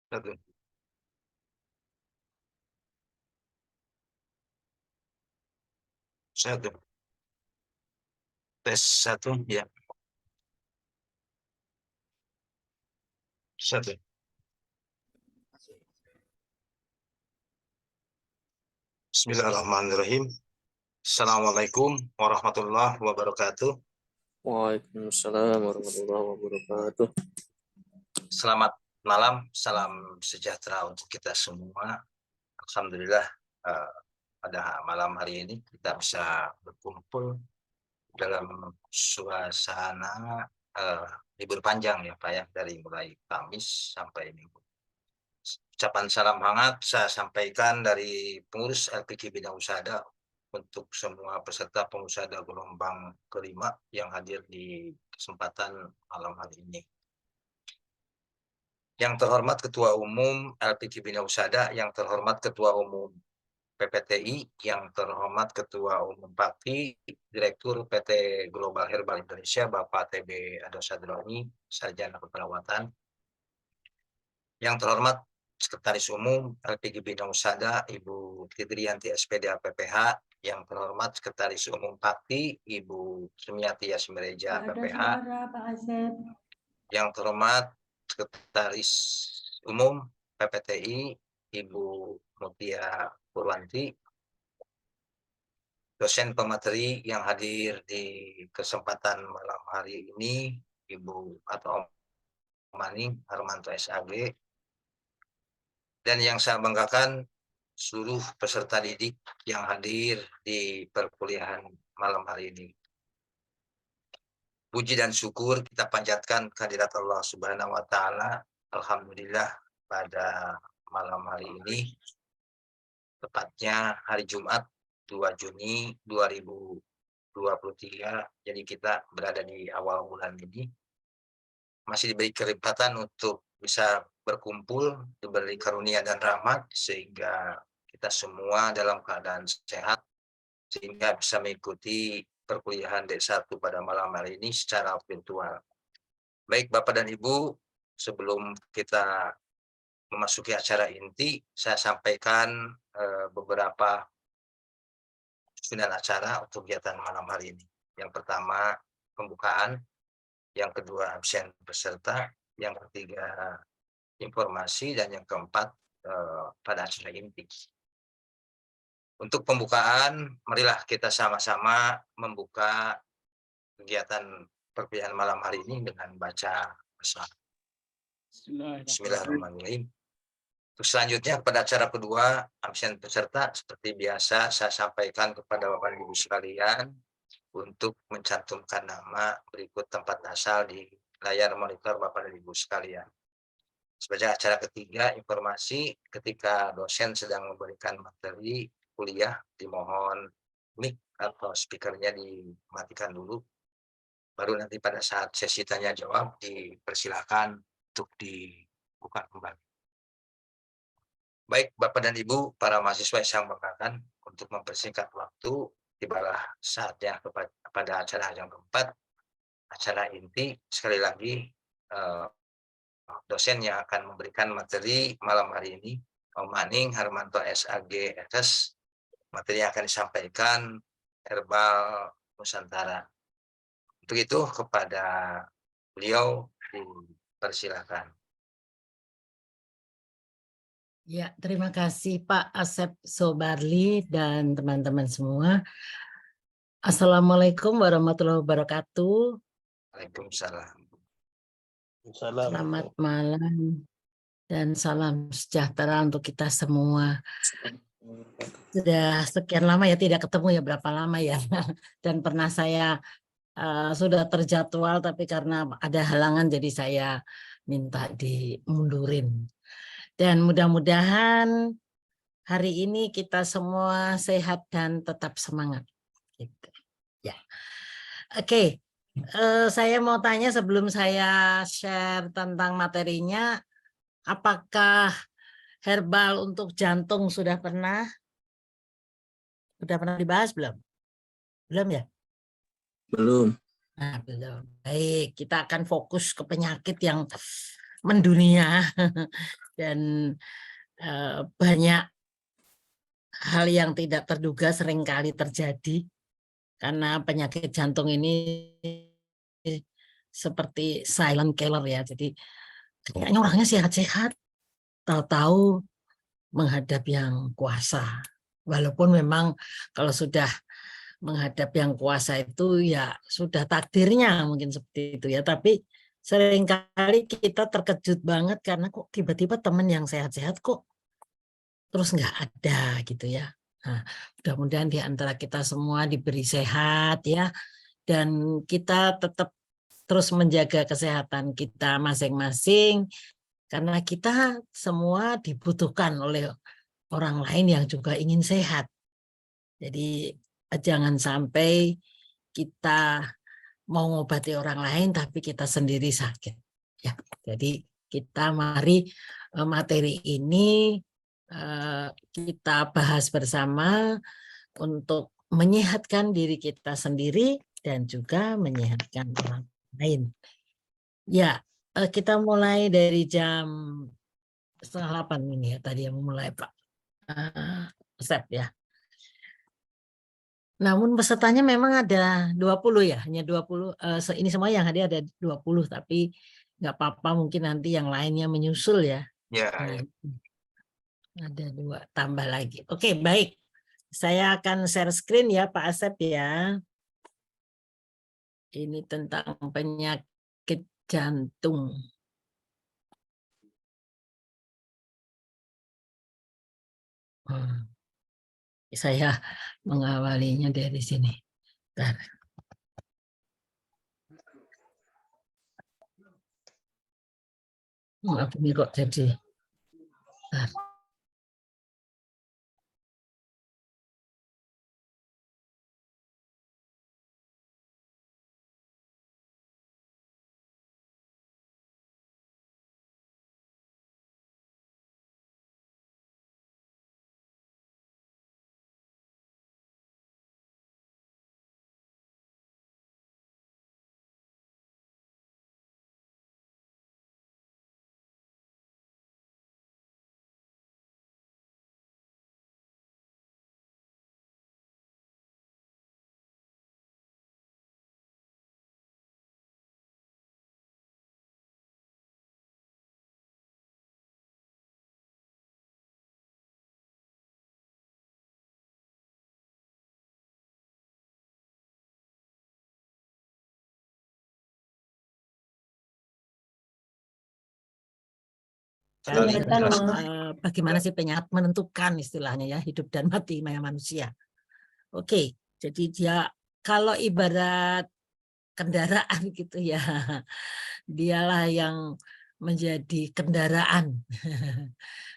Satu. Satu. Tes satu, ya. Satu. Bismillahirrahmanirrahim. Assalamualaikum warahmatullahi wabarakatuh. Waalaikumsalam warahmatullahi wabarakatuh. Selamat malam, salam sejahtera untuk kita semua. Alhamdulillah, pada malam hari ini kita bisa berkumpul dalam suasana libur panjang ya Pak ya, dari mulai Kamis sampai Minggu. Ucapan salam hangat saya sampaikan dari pengurus LPG Bidang Usada untuk semua peserta pengusada gelombang kelima yang hadir di kesempatan malam hari ini. Yang terhormat Ketua Umum LPG Bidang Usada, yang terhormat Ketua Umum PPTI, yang terhormat Ketua Umum PAKTI, Direktur PT Global Herbal Indonesia, Bapak TB Ado Sadroni, Sarjana Keperawatan. Yang terhormat Sekretaris Umum LPG Bidang Usada, Ibu Fidrianti SPDA PPH, yang terhormat Sekretaris Umum PAKTI, Ibu Sumiati Yasmireja PPH, yang terhormat Sekretaris Umum PPTI, Ibu Mutia Purwanti, dosen pemateri yang hadir di kesempatan malam hari ini, Ibu atau Om Maning Harmanto SAG, dan yang saya banggakan seluruh peserta didik yang hadir di perkuliahan malam hari ini. Puji dan syukur kita panjatkan kehadirat Allah Subhanahu wa Ta'ala. Alhamdulillah, pada malam hari ini, tepatnya hari Jumat 2 Juni 2023, jadi kita berada di awal bulan ini, masih diberi kesempatan untuk bisa berkumpul, diberi karunia dan rahmat, sehingga kita semua dalam keadaan sehat, sehingga bisa mengikuti perkuliahan D1 pada malam hari ini secara virtual. Baik Bapak dan Ibu, sebelum kita memasuki acara inti, saya sampaikan beberapa susunan acara untuk kegiatan malam hari ini. Yang pertama, pembukaan. Yang kedua, absen peserta. Yang ketiga, informasi. Dan yang keempat, pada acara inti. Untuk pembukaan, marilah kita sama-sama membuka kegiatan perkuliahan malam hari ini dengan baca basmalah. Bismillahirrahmanirrahim. Terus selanjutnya pada acara kedua, absen peserta, seperti biasa saya sampaikan kepada Bapak Ibu sekalian untuk mencantumkan nama berikut tempat asal di layar monitor Bapak dan Ibu sekalian. Sebagai acara ketiga, informasi ketika dosen sedang memberikan materi kuliah, dimohon mic atau speakernya dimatikan dulu. Baru nanti pada saat sesi tanya jawab dipersilakan untuk dibuka kembali. Baik Bapak dan Ibu, para mahasiswa yang saya banggakan, untuk mempersingkat waktu, tibalah saatnya pada acara yang keempat, acara inti. Sekali lagi, dosen yang akan memberikan materi malam hari ini, Om Maning Harmanto SAG SS. Materi yang akan disampaikan Herbal Nusantara. Untuk itu kepada beliau dipersilakan. Ya, terima kasih Pak Asep Sobarli dan teman-teman semua. Assalamualaikum warahmatullahi wabarakatuh. Waalaikumsalam. Selamat malam dan salam sejahtera untuk kita semua. Sudah sekian lama ya tidak ketemu ya, berapa lama ya. Dan pernah saya sudah terjadwal tapi karena ada halangan jadi saya minta dimundurin. Dan mudah-mudahan hari ini kita semua sehat dan tetap semangat. Gitu. Ya, oke. Saya mau tanya sebelum saya share tentang materinya, apakah herbal untuk jantung sudah pernah dibahas belum? Belum ya? Belum. Nah, belum. Baik, kita akan fokus ke penyakit yang mendunia dan banyak hal yang tidak terduga seringkali terjadi karena penyakit jantung ini seperti silent killer ya. Jadi kayaknya orangnya sehat-sehat, tahu-tahu menghadap yang kuasa. Walaupun memang kalau sudah menghadap yang kuasa itu ya sudah takdirnya mungkin seperti itu ya. Tapi seringkali kita terkejut banget karena kok tiba-tiba teman yang sehat-sehat kok terus nggak ada gitu ya. Nah, mudah-mudahan di antara kita semua diberi sehat ya, dan kita tetap terus menjaga kesehatan kita masing-masing karena kita semua dibutuhkan oleh orang lain yang juga ingin sehat. Jadi jangan sampai kita mau ngobati orang lain tapi kita sendiri sakit. Ya, jadi kita mari materi ini kita bahas bersama untuk menyehatkan diri kita sendiri dan juga menyehatkan orang lain. Ya, kita mulai dari jam 7:30 ini ya, tadi yang mulai Pak Sep ya. Namun pesertanya memang ada 20 ya, hanya 20. Ini semua yang hadir ada 20, tapi nggak apa-apa mungkin nanti yang lainnya menyusul ya. Ya, Nah, ada 2 tambah lagi. Oke, baik. Saya akan share screen ya Pak Asep ya. Ini tentang penyakit jantung. Saya mengawalinya dari sini. Bentar. Maaf ini kok jadi. Bentar. Bagaimana sih penyakit menentukan istilahnya ya hidup dan mati manusia. Oke, jadi dia kalau ibarat kendaraan gitu ya, dialah yang menjadi kendaraan,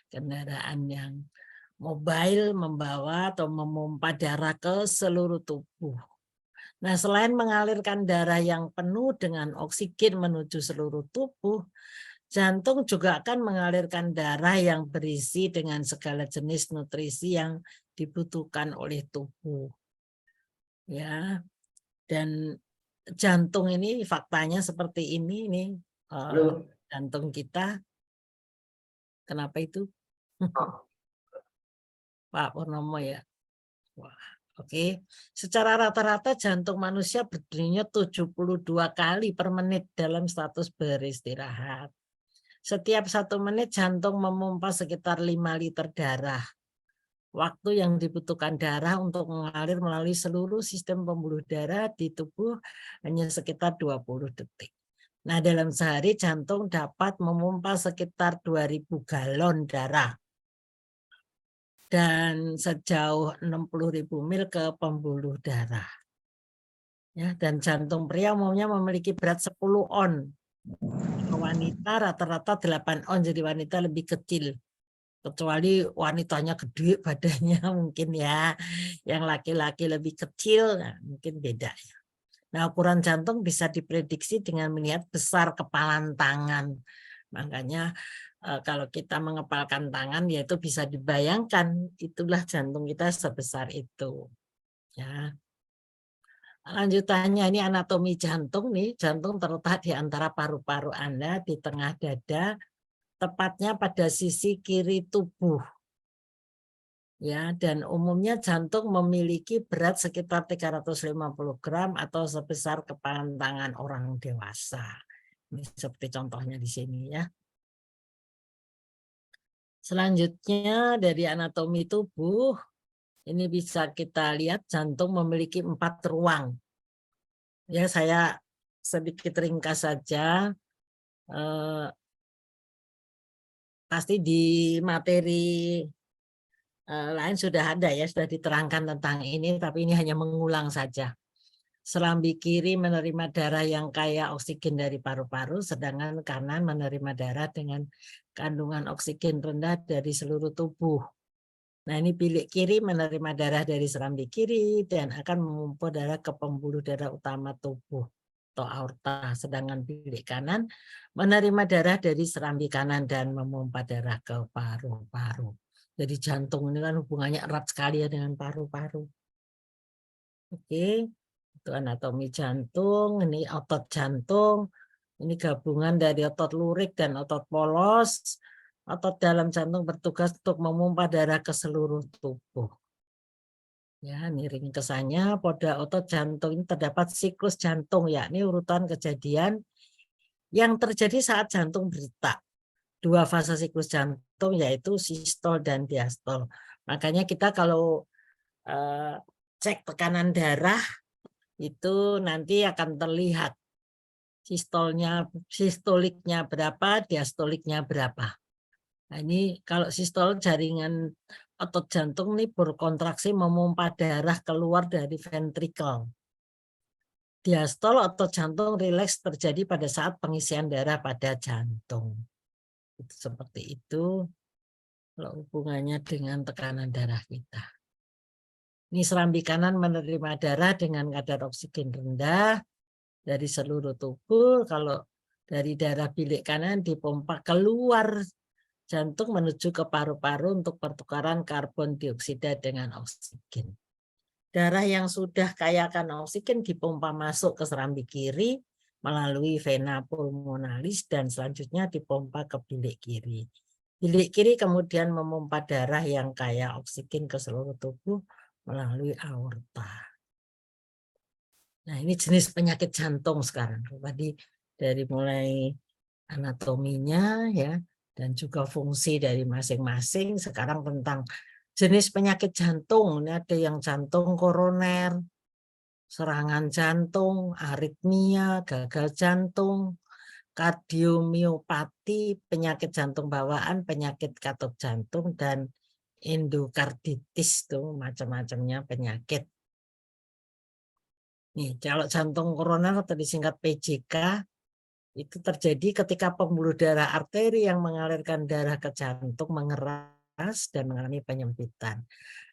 kendaraan yang mobile membawa atau memompa darah ke seluruh tubuh. Nah, selain mengalirkan darah yang penuh dengan oksigen menuju seluruh tubuh, jantung juga akan mengalirkan darah yang berisi dengan segala jenis nutrisi yang dibutuhkan oleh tubuh. Ya, dan jantung ini faktanya seperti ini nih. Jantung kita, kenapa itu? Pak Purnomo ya. Wah, oke. Secara rata-rata jantung manusia berdirinya 72 kali per menit dalam status beristirahat. Setiap 1 menit jantung memompa sekitar 5 liter darah. Waktu yang dibutuhkan darah untuk mengalir melalui seluruh sistem pembuluh darah di tubuh hanya sekitar 20 detik. Nah, dalam sehari jantung dapat memompa sekitar 2000 galon darah dan sejauh 60.000 mil ke pembuluh darah. Ya, dan jantung pria umumnya memiliki berat 10 on. Wanita rata-rata 8 on, jadi wanita lebih kecil. Kecuali wanitanya gede badannya mungkin ya. Yang laki-laki lebih kecil, nah, mungkin beda ya. Nah, ukuran jantung bisa diprediksi dengan melihat besar kepalan tangan. Makanya kalau kita mengepalkan tangan, yaitu bisa dibayangkan itulah jantung kita sebesar itu. Ya. Lanjutannya ini anatomi jantung nih. Jantung terletak di antara paru-paru Anda di tengah dada, tepatnya pada sisi kiri tubuh. Ya, dan umumnya jantung memiliki berat sekitar 350 gram atau sebesar kepalan tangan orang dewasa. Ini seperti contohnya di sini ya. Selanjutnya dari anatomi tubuh, ini bisa kita lihat jantung memiliki 4 ruang. Ya, saya sedikit ringkas saja. Pasti di materi lain sudah ada ya, sudah diterangkan tentang ini, tapi ini hanya mengulang saja. Serambi kiri menerima darah yang kaya oksigen dari paru-paru, sedangkan kanan menerima darah dengan kandungan oksigen rendah dari seluruh tubuh. Nah, ini bilik kiri menerima darah dari serambi kiri dan akan memompa darah ke pembuluh darah utama tubuh atau aorta, sedangkan bilik kanan menerima darah dari serambi kanan dan memompa darah ke paru-paru. Jadi jantung ini kan hubungannya erat sekali ya dengan paru-paru. Oke, itu anatomi jantung, ini otot jantung, ini gabungan dari otot lurik dan otot polos. Otot dalam jantung bertugas untuk memompa darah ke seluruh tubuh. Ya, ini ringkesannya pada otot jantung ini terdapat siklus jantung, yakni urutan kejadian yang terjadi saat jantung berdetak. 2 fase siklus jantung yaitu sistol dan diastol. Makanya kita kalau cek tekanan darah itu nanti akan terlihat sistoliknya berapa, diastoliknya berapa. Nah, ini kalau sistol jaringan otot jantung ini berkontraksi memompa darah keluar dari ventrikel. Diastol otot jantung rileks terjadi pada saat pengisian darah pada jantung. Itu seperti itu kalau hubungannya dengan tekanan darah kita. Ini serambi kanan menerima darah dengan kadar oksigen rendah dari seluruh tubuh. Kalau dari darah bilik kanan dipompa keluar jantung menuju ke paru-paru untuk pertukaran karbon dioksida dengan oksigen. Darah yang sudah kaya akan oksigen dipompa masuk ke serambi kiri melalui vena pulmonalis dan selanjutnya dipompa ke bilik kiri. Bilik kiri kemudian memompa darah yang kaya oksigen ke seluruh tubuh melalui aorta. Nah, ini jenis penyakit jantung sekarang. Tadi dari mulai anatominya ya, dan juga fungsi dari masing-masing. Sekarang tentang jenis penyakit jantung. Ini ada yang jantung koroner, serangan jantung, aritmia, gagal jantung, kardiomiopati, penyakit jantung bawaan, penyakit katup jantung, dan endokarditis tuh macam-macamnya penyakit. Nih, kalau jantung koroner atau disingkat PJK itu terjadi ketika pembuluh darah arteri yang mengalirkan darah ke jantung mengeras dan mengalami penyempitan.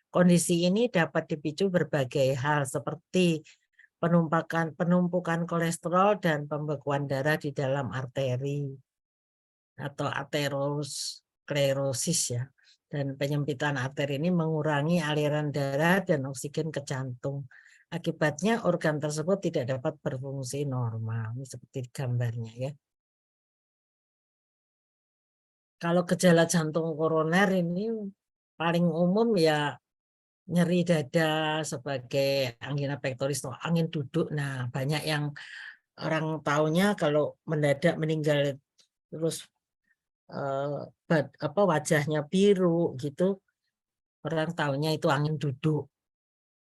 Kondisi ini dapat dipicu berbagai hal seperti penumpukan kolesterol dan pembekuan darah di dalam arteri atau aterosklerosis ya. Dan penyempitan arteri ini mengurangi aliran darah dan oksigen ke jantung. Akibatnya organ tersebut tidak dapat berfungsi normal. Ini seperti gambarnya ya. Kalau gejala jantung koroner ini paling umum ya nyeri dada sebagai angina pectoris atau angin duduk. Nah, banyak yang orang taunya kalau mendadak meninggal terus wajahnya biru gitu, orang taunya itu angin duduk.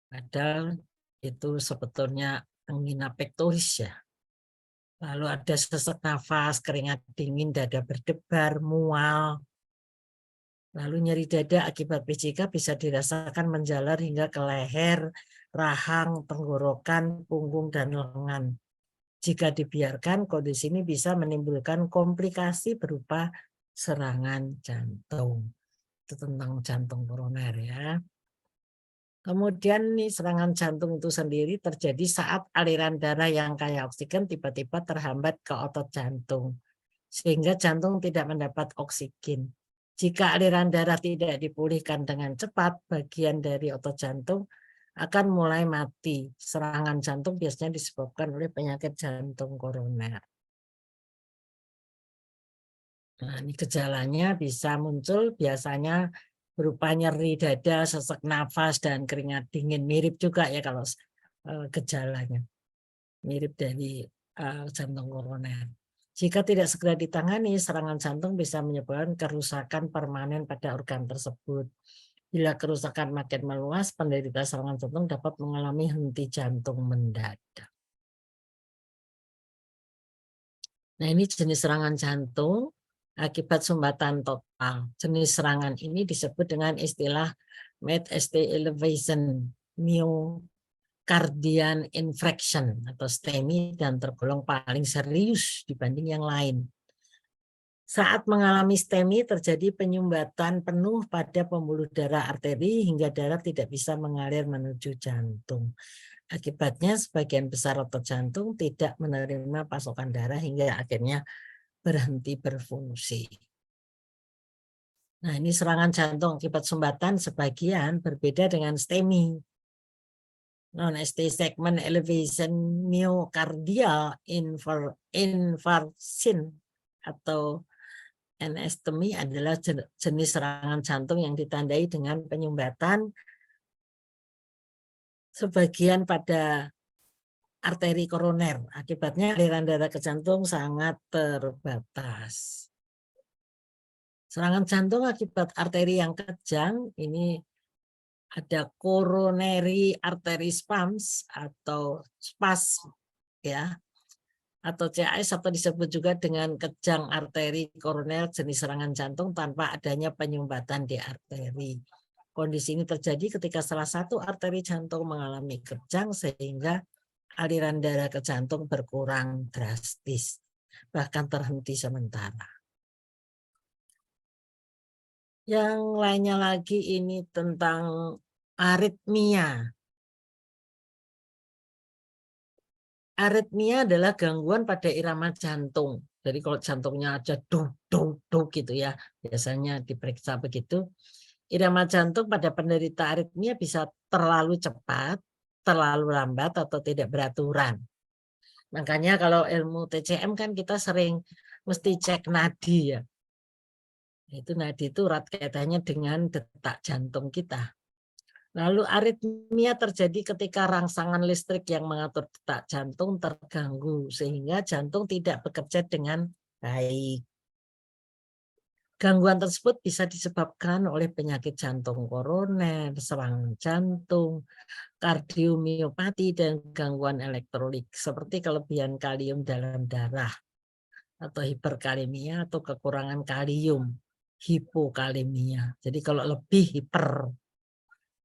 Padahal itu sebetulnya angina pectoris ya. Lalu ada sesak nafas, keringat dingin, dada berdebar, mual. Lalu nyeri dada akibat PJK bisa dirasakan menjalar hingga ke leher, rahang, tenggorokan, punggung, dan lengan. Jika dibiarkan, kondisi ini bisa menimbulkan komplikasi berupa serangan jantung. Itu tentang jantung koroner ya. Kemudian nih serangan jantung itu sendiri terjadi saat aliran darah yang kaya oksigen tiba-tiba terhambat ke otot jantung. Sehingga jantung tidak mendapat oksigen. Jika aliran darah tidak dipulihkan dengan cepat, bagian dari otot jantung akan mulai mati. Serangan jantung biasanya disebabkan oleh penyakit jantung koroner. Nah, ini gejalanya bisa muncul biasanya berupa nyeri dada, sesak nafas, dan keringat dingin. Mirip juga ya kalau gejalanya. Mirip dari jantung koroner. Jika tidak segera ditangani, serangan jantung bisa menyebabkan kerusakan permanen pada organ tersebut. Bila kerusakan makin meluas, penderita serangan jantung dapat mengalami henti jantung mendadak. Nah, ini jenis serangan jantung akibat sumbatan total. Jenis serangan ini disebut dengan istilah mid-ST elevation myocardial infarction atau STEMI dan tergolong paling serius dibanding yang lain. Saat mengalami STEMI terjadi penyumbatan penuh pada pembuluh darah arteri hingga darah tidak bisa mengalir menuju jantung. Akibatnya sebagian besar otot jantung tidak menerima pasokan darah hingga akhirnya berhenti berfungsi. Nah, ini serangan jantung akibat sumbatan sebagian berbeda dengan STEMI. Non-ST segment elevation myocardial infarction atau NSTEMI adalah jenis serangan jantung yang ditandai dengan penyumbatan sebagian pada arteri koroner. Akibatnya aliran darah ke jantung sangat terbatas. Serangan jantung akibat arteri yang kejang ini ada coronary artery spasm atau spasm ya, atau CAS atau disebut juga dengan kejang arteri koroner jenis serangan jantung tanpa adanya penyumbatan di arteri. Kondisi ini terjadi ketika salah satu arteri jantung mengalami kejang sehingga aliran darah ke jantung berkurang drastis, bahkan terhenti sementara. Yang lainnya lagi ini tentang aritmia. Aritmia adalah gangguan pada irama jantung. Jadi kalau jantungnya aja duk gitu ya, biasanya diperiksa begitu. Irama jantung pada penderita aritmia bisa terlalu cepat, terlalu lambat, atau tidak beraturan. Makanya kalau ilmu TCM kan kita sering mesti cek nadi ya. Itu nadi itu erat kaitannya dengan detak jantung kita. Lalu aritmia terjadi ketika rangsangan listrik yang mengatur detak jantung terganggu sehingga jantung tidak bekerja dengan baik. Gangguan tersebut bisa disebabkan oleh penyakit jantung koroner, serangan jantung, kardiomiopati, dan gangguan elektrolit seperti kelebihan kalium dalam darah atau hiperkalemia atau kekurangan kalium, hipokalemia. Jadi kalau lebih hiper,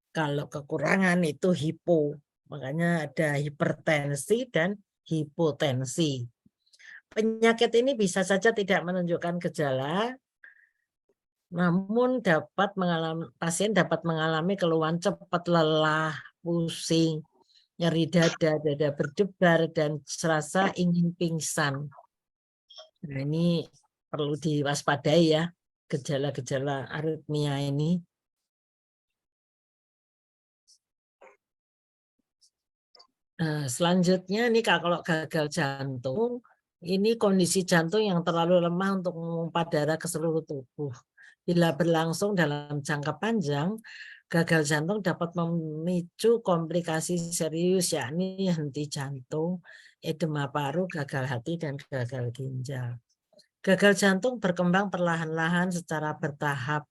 kalau kekurangan itu hipo. Makanya ada hipertensi dan hipotensi. Penyakit ini bisa saja tidak menunjukkan gejala, namun pasien dapat mengalami keluhan cepat lelah, pusing, nyeri dada, dada berdebar, dan serasa ingin pingsan. Nah, ini perlu diwaspadai ya, gejala-gejala aritmia ini. Nah, selanjutnya ini kalau gagal jantung, ini kondisi jantung yang terlalu lemah untuk memompa darah ke seluruh tubuh. Bila berlangsung dalam jangka panjang, gagal jantung dapat memicu komplikasi serius, yakni henti jantung, edema paru, gagal hati, dan gagal ginjal. Gagal jantung berkembang perlahan-lahan secara bertahap.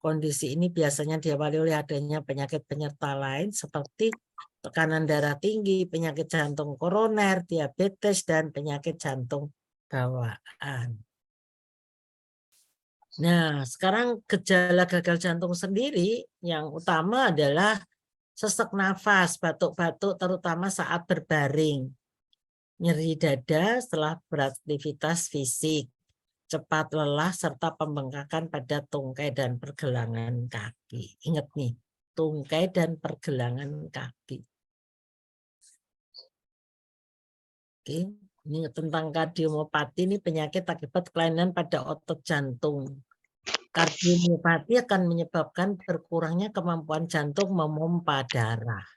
Kondisi ini biasanya diawali oleh adanya penyakit penyerta lain seperti tekanan darah tinggi, penyakit jantung koroner, diabetes, dan penyakit jantung bawaan. Nah, sekarang gejala gagal jantung sendiri yang utama adalah sesak nafas, batuk-batuk terutama saat berbaring, nyeri dada setelah beraktivitas fisik, cepat lelah, serta pembengkakan pada tungkai dan pergelangan kaki. Ingat nih, tungkai dan pergelangan kaki. Oke, ini tentang kardiomiopati, ini penyakit akibat kelainan pada otot jantung. Kardiomiopati akan menyebabkan berkurangnya kemampuan jantung memompa darah.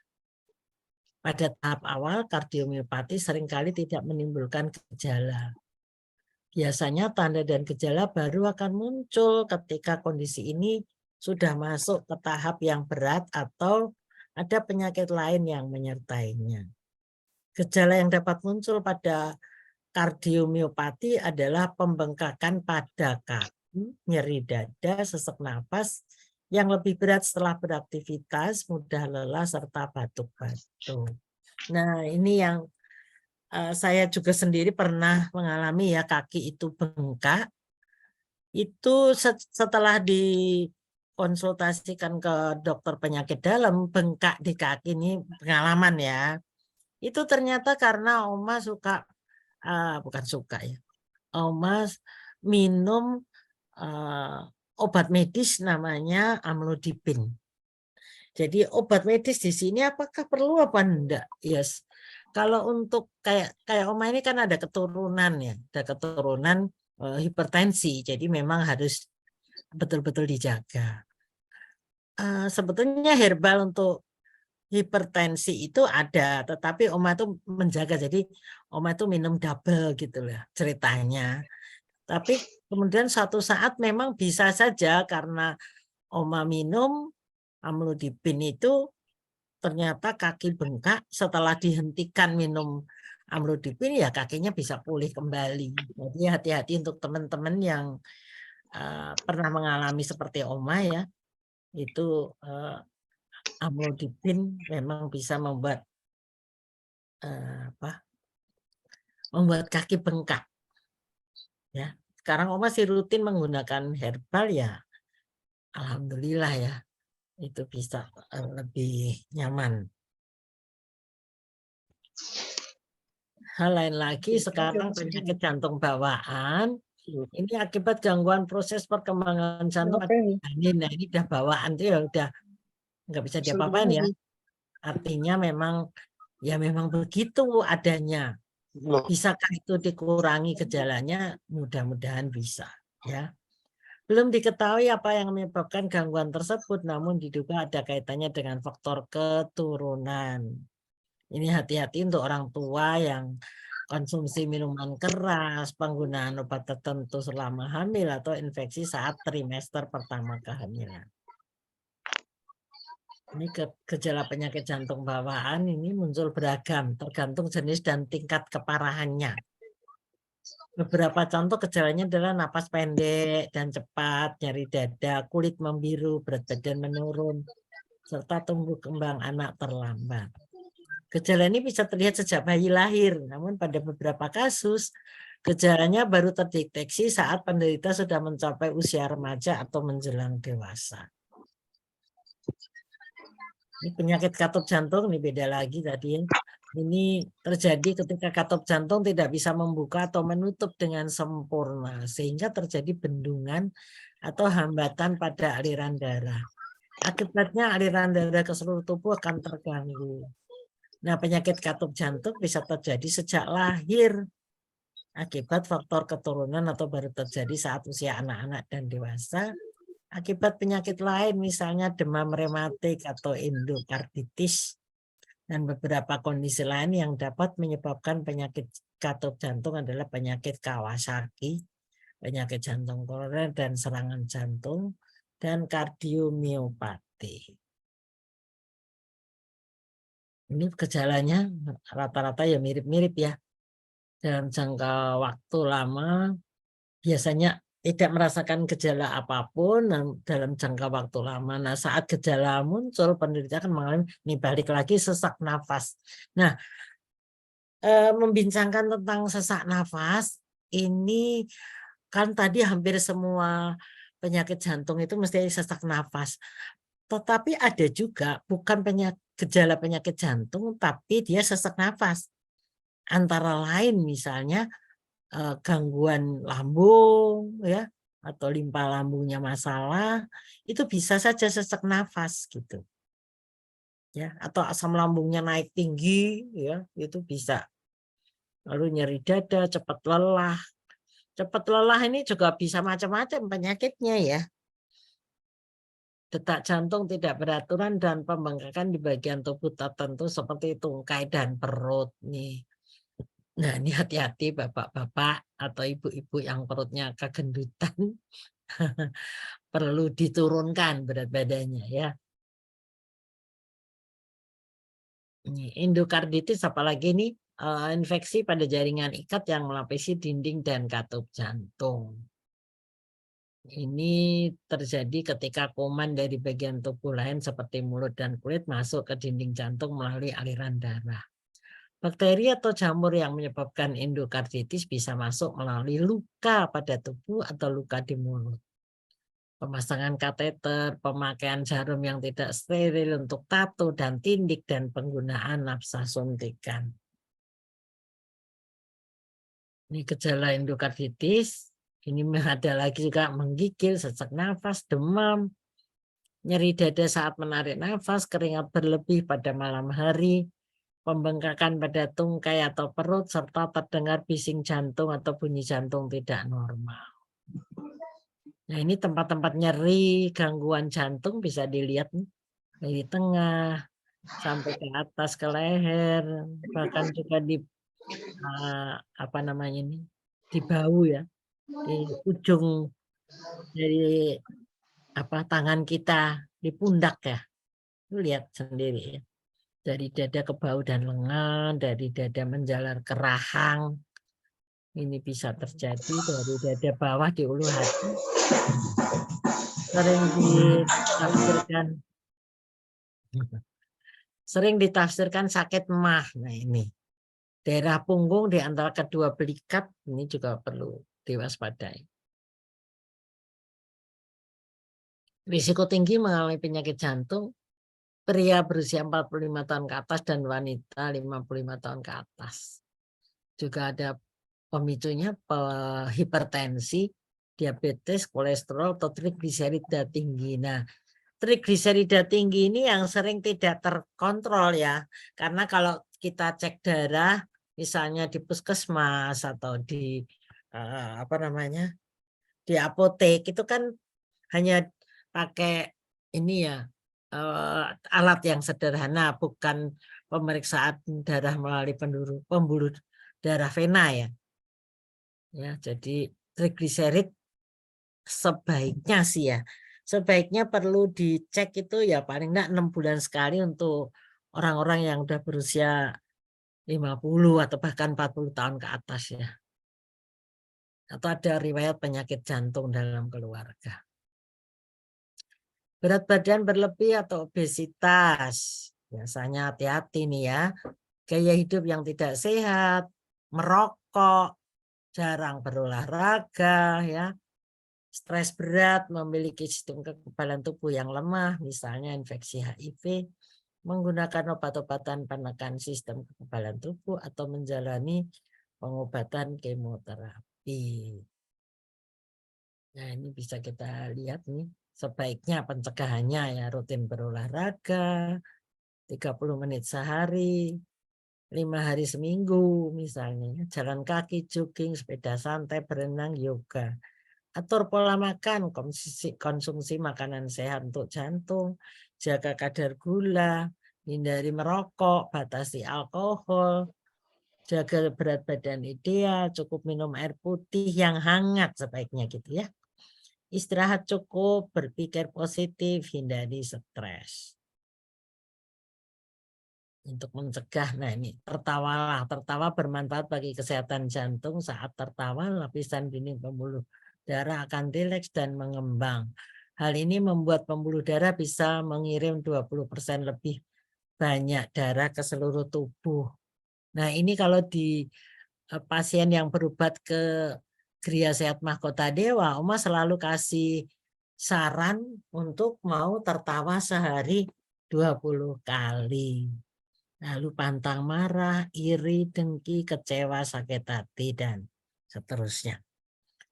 Pada tahap awal kardiomiopati seringkali tidak menimbulkan gejala. Biasanya tanda dan gejala baru akan muncul ketika kondisi ini sudah masuk ke tahap yang berat atau ada penyakit lain yang menyertainya. Gejala yang dapat muncul pada kardiomiopati adalah pembengkakan pada kaki, nyeri dada, sesak napas yang lebih berat setelah beraktivitas, mudah lelah, serta batuk-batuk. Nah, ini yang saya juga sendiri pernah mengalami ya, kaki itu bengkak. Itu setelah dikonsultasikan ke dokter penyakit dalam, bengkak di kaki ini pengalaman ya. Itu ternyata karena Oma suka, bukan suka ya, Oma minum obat medis namanya amlodipin. Jadi obat medis di sini apakah perlu apa enggak? Yes. Kalau untuk kayak Oma ini kan ada keturunan ya, ada keturunan hipertensi. Jadi memang harus betul-betul dijaga. Sebetulnya herbal untuk hipertensi itu ada, tetapi Oma itu menjaga. Jadi Oma itu minum double gitu lah ceritanya. Tapi kemudian suatu saat memang bisa saja karena Oma minum amlodipin itu ternyata kaki bengkak, setelah dihentikan minum amlodipin ya kakinya bisa pulih kembali. Jadi hati-hati untuk teman-teman yang pernah mengalami seperti Oma ya, itu amlodipin memang bisa membuat membuat kaki bengkak. Ya, sekarang Oma masih rutin menggunakan herbal ya, alhamdulillah ya, itu bisa lebih nyaman. Hal lain lagi sekarang penyakit jantung bawaan ini akibat gangguan proses perkembangan jantung. Nah ini udah bawaan tuh ya udah nggak bisa diapa-apain ya. Artinya memang ya memang begitu adanya. Bisakah itu dikurangi gejalanya? Mudah-mudahan bisa ya. Belum diketahui apa yang menyebabkan gangguan tersebut, namun diduga ada kaitannya dengan faktor keturunan. Ini hati-hati untuk orang tua yang konsumsi minuman keras, penggunaan obat tertentu selama hamil, atau infeksi saat trimester pertama kehamilan. Ini gejala penyakit jantung bawaan ini muncul beragam, tergantung jenis dan tingkat keparahannya. Beberapa contoh gejalanya adalah napas pendek dan cepat, nyeri dada, kulit membiru, berat badan menurun, serta tumbuh kembang anak terlambat. Gejala ini bisa terlihat sejak bayi lahir, namun pada beberapa kasus gejalanya baru terdeteksi saat penderita sudah mencapai usia remaja atau menjelang dewasa. Ini penyakit katup jantung, ini beda lagi tadi. Ini terjadi ketika katup jantung tidak bisa membuka atau menutup dengan sempurna, sehingga terjadi bendungan atau hambatan pada aliran darah. Akibatnya aliran darah ke seluruh tubuh akan terganggu. Nah, penyakit katup jantung bisa terjadi sejak lahir akibat faktor keturunan atau baru terjadi saat usia anak-anak dan dewasa. Akibat penyakit lain misalnya demam rematik atau endokarditis dan beberapa kondisi lain yang dapat menyebabkan penyakit katup jantung adalah penyakit Kawasaki, penyakit jantung koroner dan serangan jantung, dan kardiomiopati. Ini gejalanya rata-rata ya mirip-mirip ya. Dalam jangka waktu lama biasanya tidak merasakan gejala apapun dalam jangka waktu lama. Nah, saat gejala muncul penderita akan mengalami, ini balik lagi sesak nafas. Nah, membincangkan tentang sesak nafas ini kan tadi hampir semua penyakit jantung itu mesti sesak nafas. Tetapi ada juga bukan gejala penyakit jantung, tapi dia sesak nafas. Antara lain misalnya gangguan lambung, ya, atau limpa lambungnya masalah, itu bisa saja sesak nafas gitu, ya. Atau asam lambungnya naik tinggi, ya, itu bisa. Lalu nyeri dada, cepat lelah. Cepat lelah ini juga bisa macam-macam penyakitnya ya. detak jantung tidak beraturan dan pembengkakan di bagian tubuh tertentu seperti tungkai dan perut nih. Nah, ini hati-hati bapak-bapak atau ibu-ibu yang perutnya kegendutan perlu diturunkan berat badannya ya. Ini endokarditis apalagi nih infeksi pada jaringan ikat yang melapisi dinding dan katup jantung. Ini terjadi ketika kuman dari bagian tubuh lain seperti mulut dan kulit masuk ke dinding jantung melalui aliran darah. Bakteri atau jamur yang menyebabkan endokarditis bisa masuk melalui luka pada tubuh atau luka di mulut. Pemasangan kateter, pemakaian jarum yang tidak steril untuk tato dan tindik, dan penggunaan nafsa suntikan. Ini gejala endokarditis. Ini ada lagi juga menggigil, sesak nafas, demam, nyeri dada saat menarik nafas, keringat berlebih pada malam hari, pembengkakan pada tungkai atau perut, serta terdengar bising jantung atau bunyi jantung tidak normal. Nah, ini tempat-tempat nyeri, gangguan jantung bisa dilihat nih, dari tengah sampai ke atas ke leher, bahkan juga di apa namanya ini, di bahu ya, di ujung dari tangan kita, di pundak ya. Lu lihat sendiri ya. Dari dada ke bahu dan lengan, dari dada menjalar ke rahang. Ini bisa terjadi dari dada bawah di ulu hati. Sering ditafsirkan sakit mah. Nah, ini daerah punggung di antara kedua belikat ini juga perlu diwaspadai. Risiko tinggi mengalami penyakit jantung pria berusia 45 tahun ke atas dan wanita 55 tahun ke atas. Juga ada pemicunya hipertensi, diabetes, kolesterol, atau trigliserida tinggi. Nah, trigliserida tinggi ini yang sering tidak terkontrol ya. Karena kalau kita cek darah, misalnya di puskesmas atau di di apotek itu kan hanya pakai ini ya, alat yang sederhana, bukan pemeriksaan darah melalui pembuluh darah vena ya. Ya, jadi trigliserid sebaiknya sih ya, sebaiknya perlu dicek itu ya paling enggak 6 bulan sekali untuk orang-orang yang udah berusia 50 atau bahkan 40 tahun ke atas ya. Atau ada riwayat penyakit jantung dalam keluarga. Berat badan berlebih atau obesitas, biasanya hati-hati nih ya. Gaya hidup yang tidak sehat, merokok, jarang berolahraga ya. Stres berat, memiliki sistem kekebalan tubuh yang lemah, misalnya infeksi HIV, menggunakan obat-obatan penekan sistem kekebalan tubuh atau menjalani pengobatan kemoterapi. Nah, ini bisa kita lihat nih, sebaiknya pencegahannya ya rutin berolahraga, 30 menit sehari, 5 hari seminggu misalnya, jalan kaki, jogging, sepeda santai, berenang, yoga. Atur pola makan, konsumsi makanan sehat untuk jantung, jaga kadar gula, hindari merokok, batasi alkohol, jaga berat badan ideal, cukup minum air putih yang hangat sebaiknya gitu ya. Istirahat cukup, berpikir positif, hindari stres. Untuk mencegah, nah ini tertawalah, tertawa bermanfaat bagi kesehatan jantung. Saat tertawa, lapisan dinding pembuluh darah akan rileks dan mengembang. Hal ini membuat pembuluh darah bisa mengirim 20% lebih banyak darah ke seluruh tubuh. Nah, ini kalau di pasien yang berobat ke Gria Sehat Mahkota Dewa, Oma selalu kasih saran untuk mau tertawa sehari 20 kali. Lalu pantang marah, iri, dengki, kecewa, sakit hati, dan seterusnya.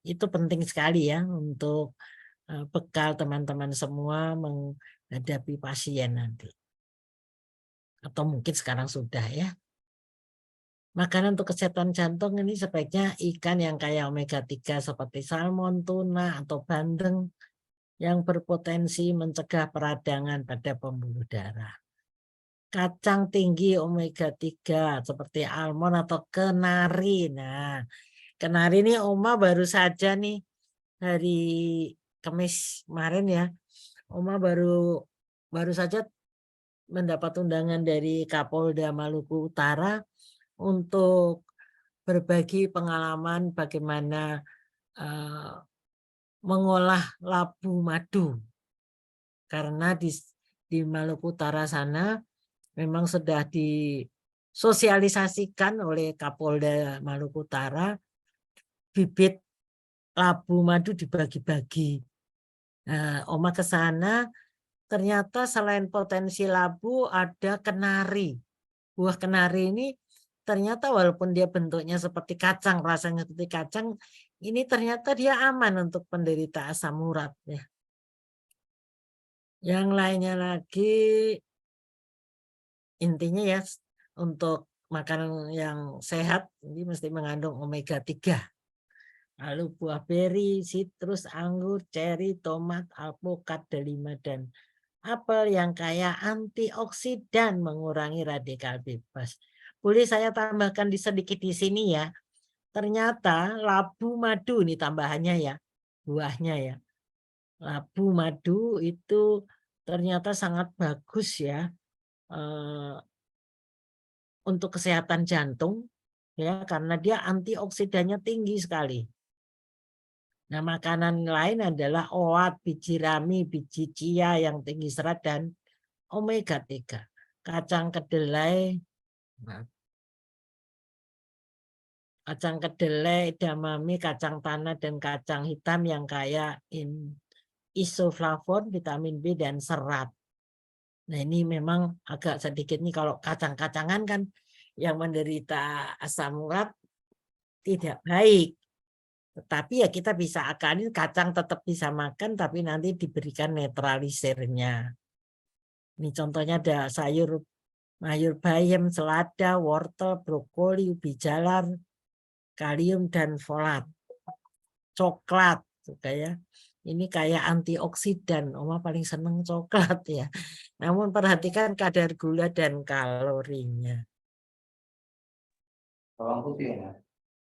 Itu penting sekali ya untuk bekal teman-teman semua menghadapi pasien nanti. Atau mungkin sekarang sudah ya. Makanan untuk kesehatan jantung ini sebaiknya ikan yang kaya omega 3 seperti salmon, tuna, atau bandeng. yang berpotensi mencegah peradangan pada pembuluh darah. Kacang tinggi omega 3 seperti almond atau kenari. Nah, kenari ini Oma baru saja nih hari Kamis kemarin ya. Oma baru saja mendapat undangan dari Kapolda Maluku Utara untuk berbagi pengalaman bagaimana mengolah labu madu. Karena di Maluku Utara sana memang sudah disosialisasikan oleh Kapolda Maluku Utara, bibit labu madu dibagi-bagi. Nah, Oma ke sana, ternyata selain potensi labu ada kenari. Buah kenari ini ternyata walaupun dia bentuknya seperti kacang, rasanya seperti kacang, ini ternyata dia aman untuk penderita asam urat. Ya. Yang lainnya lagi, intinya ya untuk makanan yang sehat ini mesti mengandung omega 3. Lalu buah beri, sitrus, anggur, ceri, tomat, alpukat, delima, dan apel yang kaya antioksidan mengurangi radikal bebas. Boleh saya tambahkan sedikit di sini ya. Ternyata labu madu ini tambahannya ya, buahnya ya. Labu madu itu ternyata sangat bagus ya untuk kesehatan jantung ya karena dia antioksidannya tinggi sekali. Nah, makanan lain adalah oat, biji rami, biji chia yang tinggi serat dan omega 3. Kacang kedelai, edamame, kacang tanah dan kacang hitam yang kaya isoflavon, vitamin B dan serat. Nah, ini memang agak sedikit nih kalau kacang-kacangan kan yang menderita asam urat tidak baik. Tetapi ya kita bisa akalin kacang tetap bisa makan tapi nanti diberikan netralisirnya. Ini contohnya ada sayur bayam, selada, wortel, brokoli, ubi jalar, kalium dan folat. Coklat juga ya. Ini kayak antioksidan. Oma paling seneng coklat ya. Namun perhatikan kadar gula dan kalorinya. Bawang putih ya.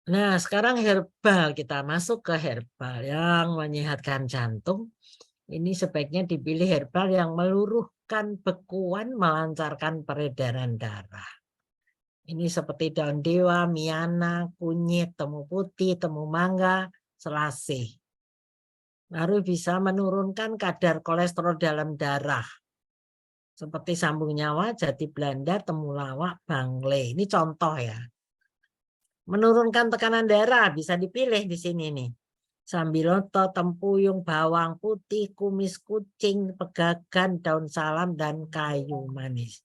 Nah, sekarang herbal, kita masuk ke herbal yang menyehatkan jantung. Ini sebaiknya dipilih herbal yang meluruhkan bekuan, melancarkan peredaran darah. Ini seperti daun dewa, miana, kunyit, temu putih, temu mangga, selasih. Lalu bisa menurunkan kadar kolesterol dalam darah. Seperti sambung nyawa, jati Belanda, temulawak, bangle. Ini contoh ya. Menurunkan tekanan darah bisa dipilih di sini nih. Sambiloto, tempuyung, bawang putih, kumis kucing, pegagan, daun salam, dan kayu manis.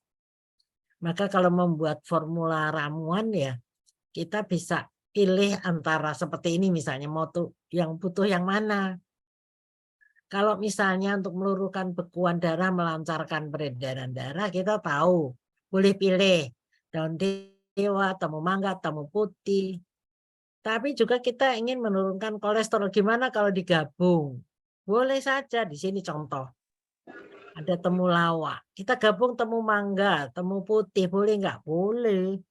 Maka kalau membuat formula ramuan ya, kita bisa pilih antara seperti ini misalnya, mau tuh yang butuh yang mana. Kalau misalnya untuk meluruhkan bekuan darah, melancarkan peredaran darah, kita tahu boleh pilih daun dewa, temu mangga, temu putih. Tapi juga kita ingin menurunkan kolesterol. Gimana kalau digabung? Boleh saja. Di sini contoh. Ada temulawak. Kita gabung temu mangga, temu putih. Boleh nggak? Boleh.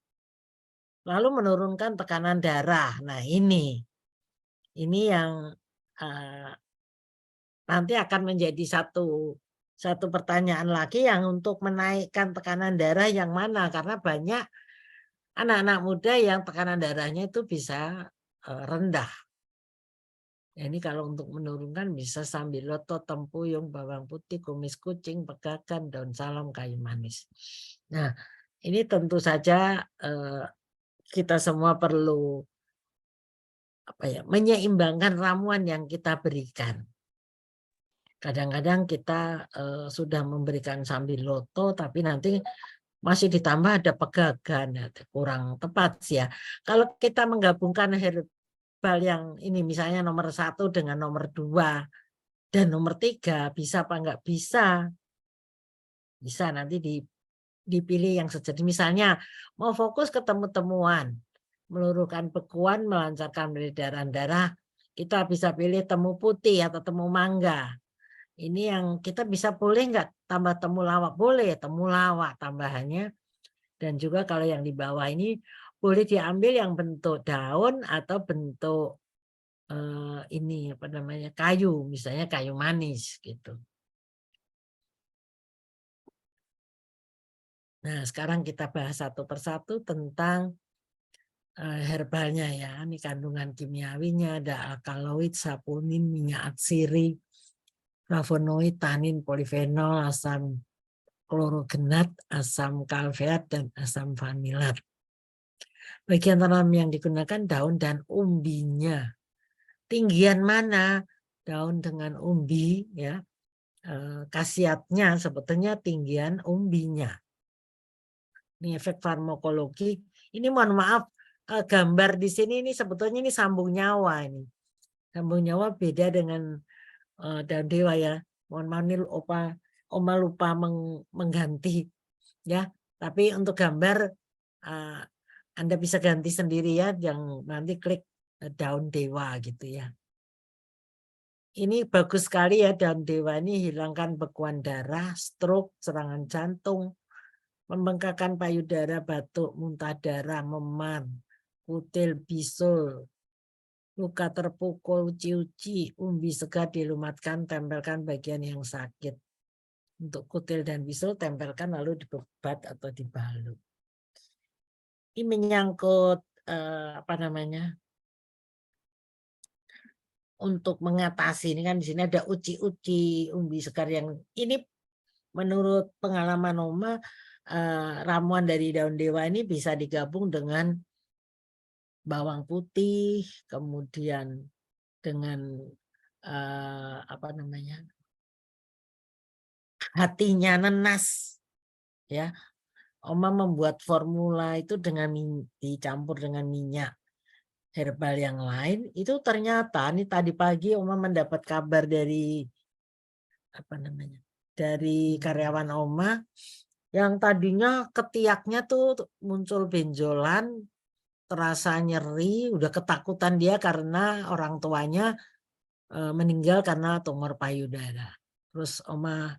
Lalu menurunkan tekanan darah. Nah ini yang nanti akan menjadi satu pertanyaan lagi yang untuk menaikkan tekanan darah yang mana. Karena banyak anak-anak muda yang tekanan darahnya itu bisa rendah. Ini kalau untuk menurunkan bisa sambiloto, tempuyung, bawang putih, kumis kucing, pegagan, daun salam, kayu manis. Nah, ini tentu saja kita semua perlu menyeimbangkan ramuan yang kita berikan. Kadang-kadang kita sudah memberikan sambiloto, tapi nanti masih ditambah ada pegagan, kurang tepat sih ya. Kalau kita menggabungkan herbal yang ini misalnya nomor 1 dengan nomor 2 dan nomor 3 bisa apa enggak bisa? Bisa nanti dipilih yang sejenis. Misalnya mau fokus ke temu-temuan, meluruhkan bekuan, melancarkan peredaran darah, kita bisa pilih temu putih atau temu mangga. Ini yang kita bisa boleh nggak tambah temulawak? Boleh, temulawak tambahannya. Dan juga kalau yang di bawah ini boleh diambil yang bentuk daun atau bentuk ini apa namanya, kayu, misalnya kayu manis gitu. Nah, sekarang kita bahas satu persatu tentang herbalnya ya. Ini kandungan kimiawinya ada alkaloid, saponin, minyak atsiri, flavonoid, tanin, polifenol, asam klorogenat, asam kalveat, dan asam vanilat. Bagian tanam yang digunakan daun dan umbinya. Tinggian mana daun dengan umbi ya? Khasiatnya sebetulnya tinggian umbinya. Ini efek farmakologi. Ini mohon maaf, gambar di sini ini sebetulnya ini sambung nyawa ini. Sambung nyawa beda dengan daun dewa ya. Mohon maaf nih Oma lupa mengganti ya. Tapi untuk gambar Anda bisa ganti sendiri ya, yang nanti klik daun dewa gitu ya. Ini bagus sekali ya, daun dewa ini hilangkan bekuan darah, stroke, serangan jantung, membengkakkan payudara, batuk, muntah darah, memar, kutil, bisul, luka terpukul, uci-uci, umbi segar dilumatkan, tempelkan bagian yang sakit. Untuk kutil dan bisul tempelkan lalu dibebat atau dibalut. Ini menyangkut apa namanya? Untuk mengatasi, ini kan di sini ada uci-uci, umbi segar yang ini menurut pengalaman Oma, ramuan dari daun dewa ini bisa digabung dengan bawang putih, kemudian dengan apa namanya, hatinya nenas, ya. Oma membuat formula itu dengan dicampur dengan minyak herbal yang lain. Itu ternyata nih tadi pagi Oma mendapat kabar dari apa namanya, dari karyawan Oma yang tadinya ketiaknya tuh muncul benjolan, terasa nyeri, udah ketakutan dia karena orang tuanya meninggal karena tumor payudara. Terus Oma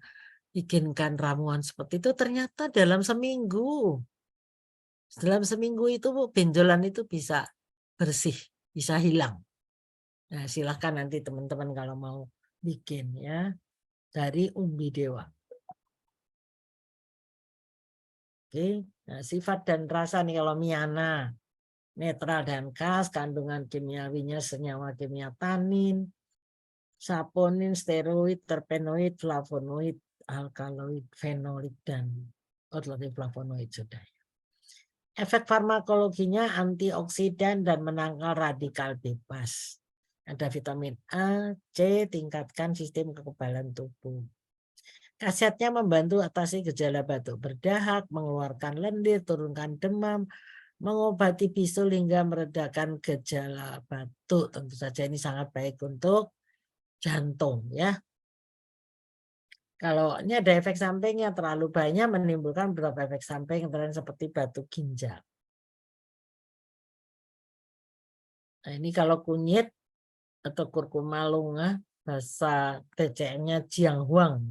bikinkan ramuan seperti itu, ternyata dalam seminggu itu benjolan itu bisa bersih, bisa hilang. Nah, silahkan nanti teman-teman kalau mau bikin ya, dari umbi dewa. Oke, nah, sifat dan rasa nih kalau miana, netral dan khas, kandungan kimiawinya senyawa kimia tanin, saponin, steroid, terpenoid, flavonoid, alkaloid, fenolik, dan flavonoid sudah. Efek farmakologinya antioksidan dan menangkal radikal bebas. Ada vitamin A, C, tingkatkan sistem kekebalan tubuh. Khasiatnya membantu atasi gejala batuk berdahak, mengeluarkan lendir, turunkan demam, mengobati bisul hingga meredakan gejala batuk. Tentu saja ini sangat baik untuk jantung ya. Kalau ini ada efek sampingnya terlalu banyak menimbulkan beberapa efek samping seperti batuk ginjal. Nah, ini kalau kunyit atau kurkuma lunga, bahasa TCM-nya jianghuang.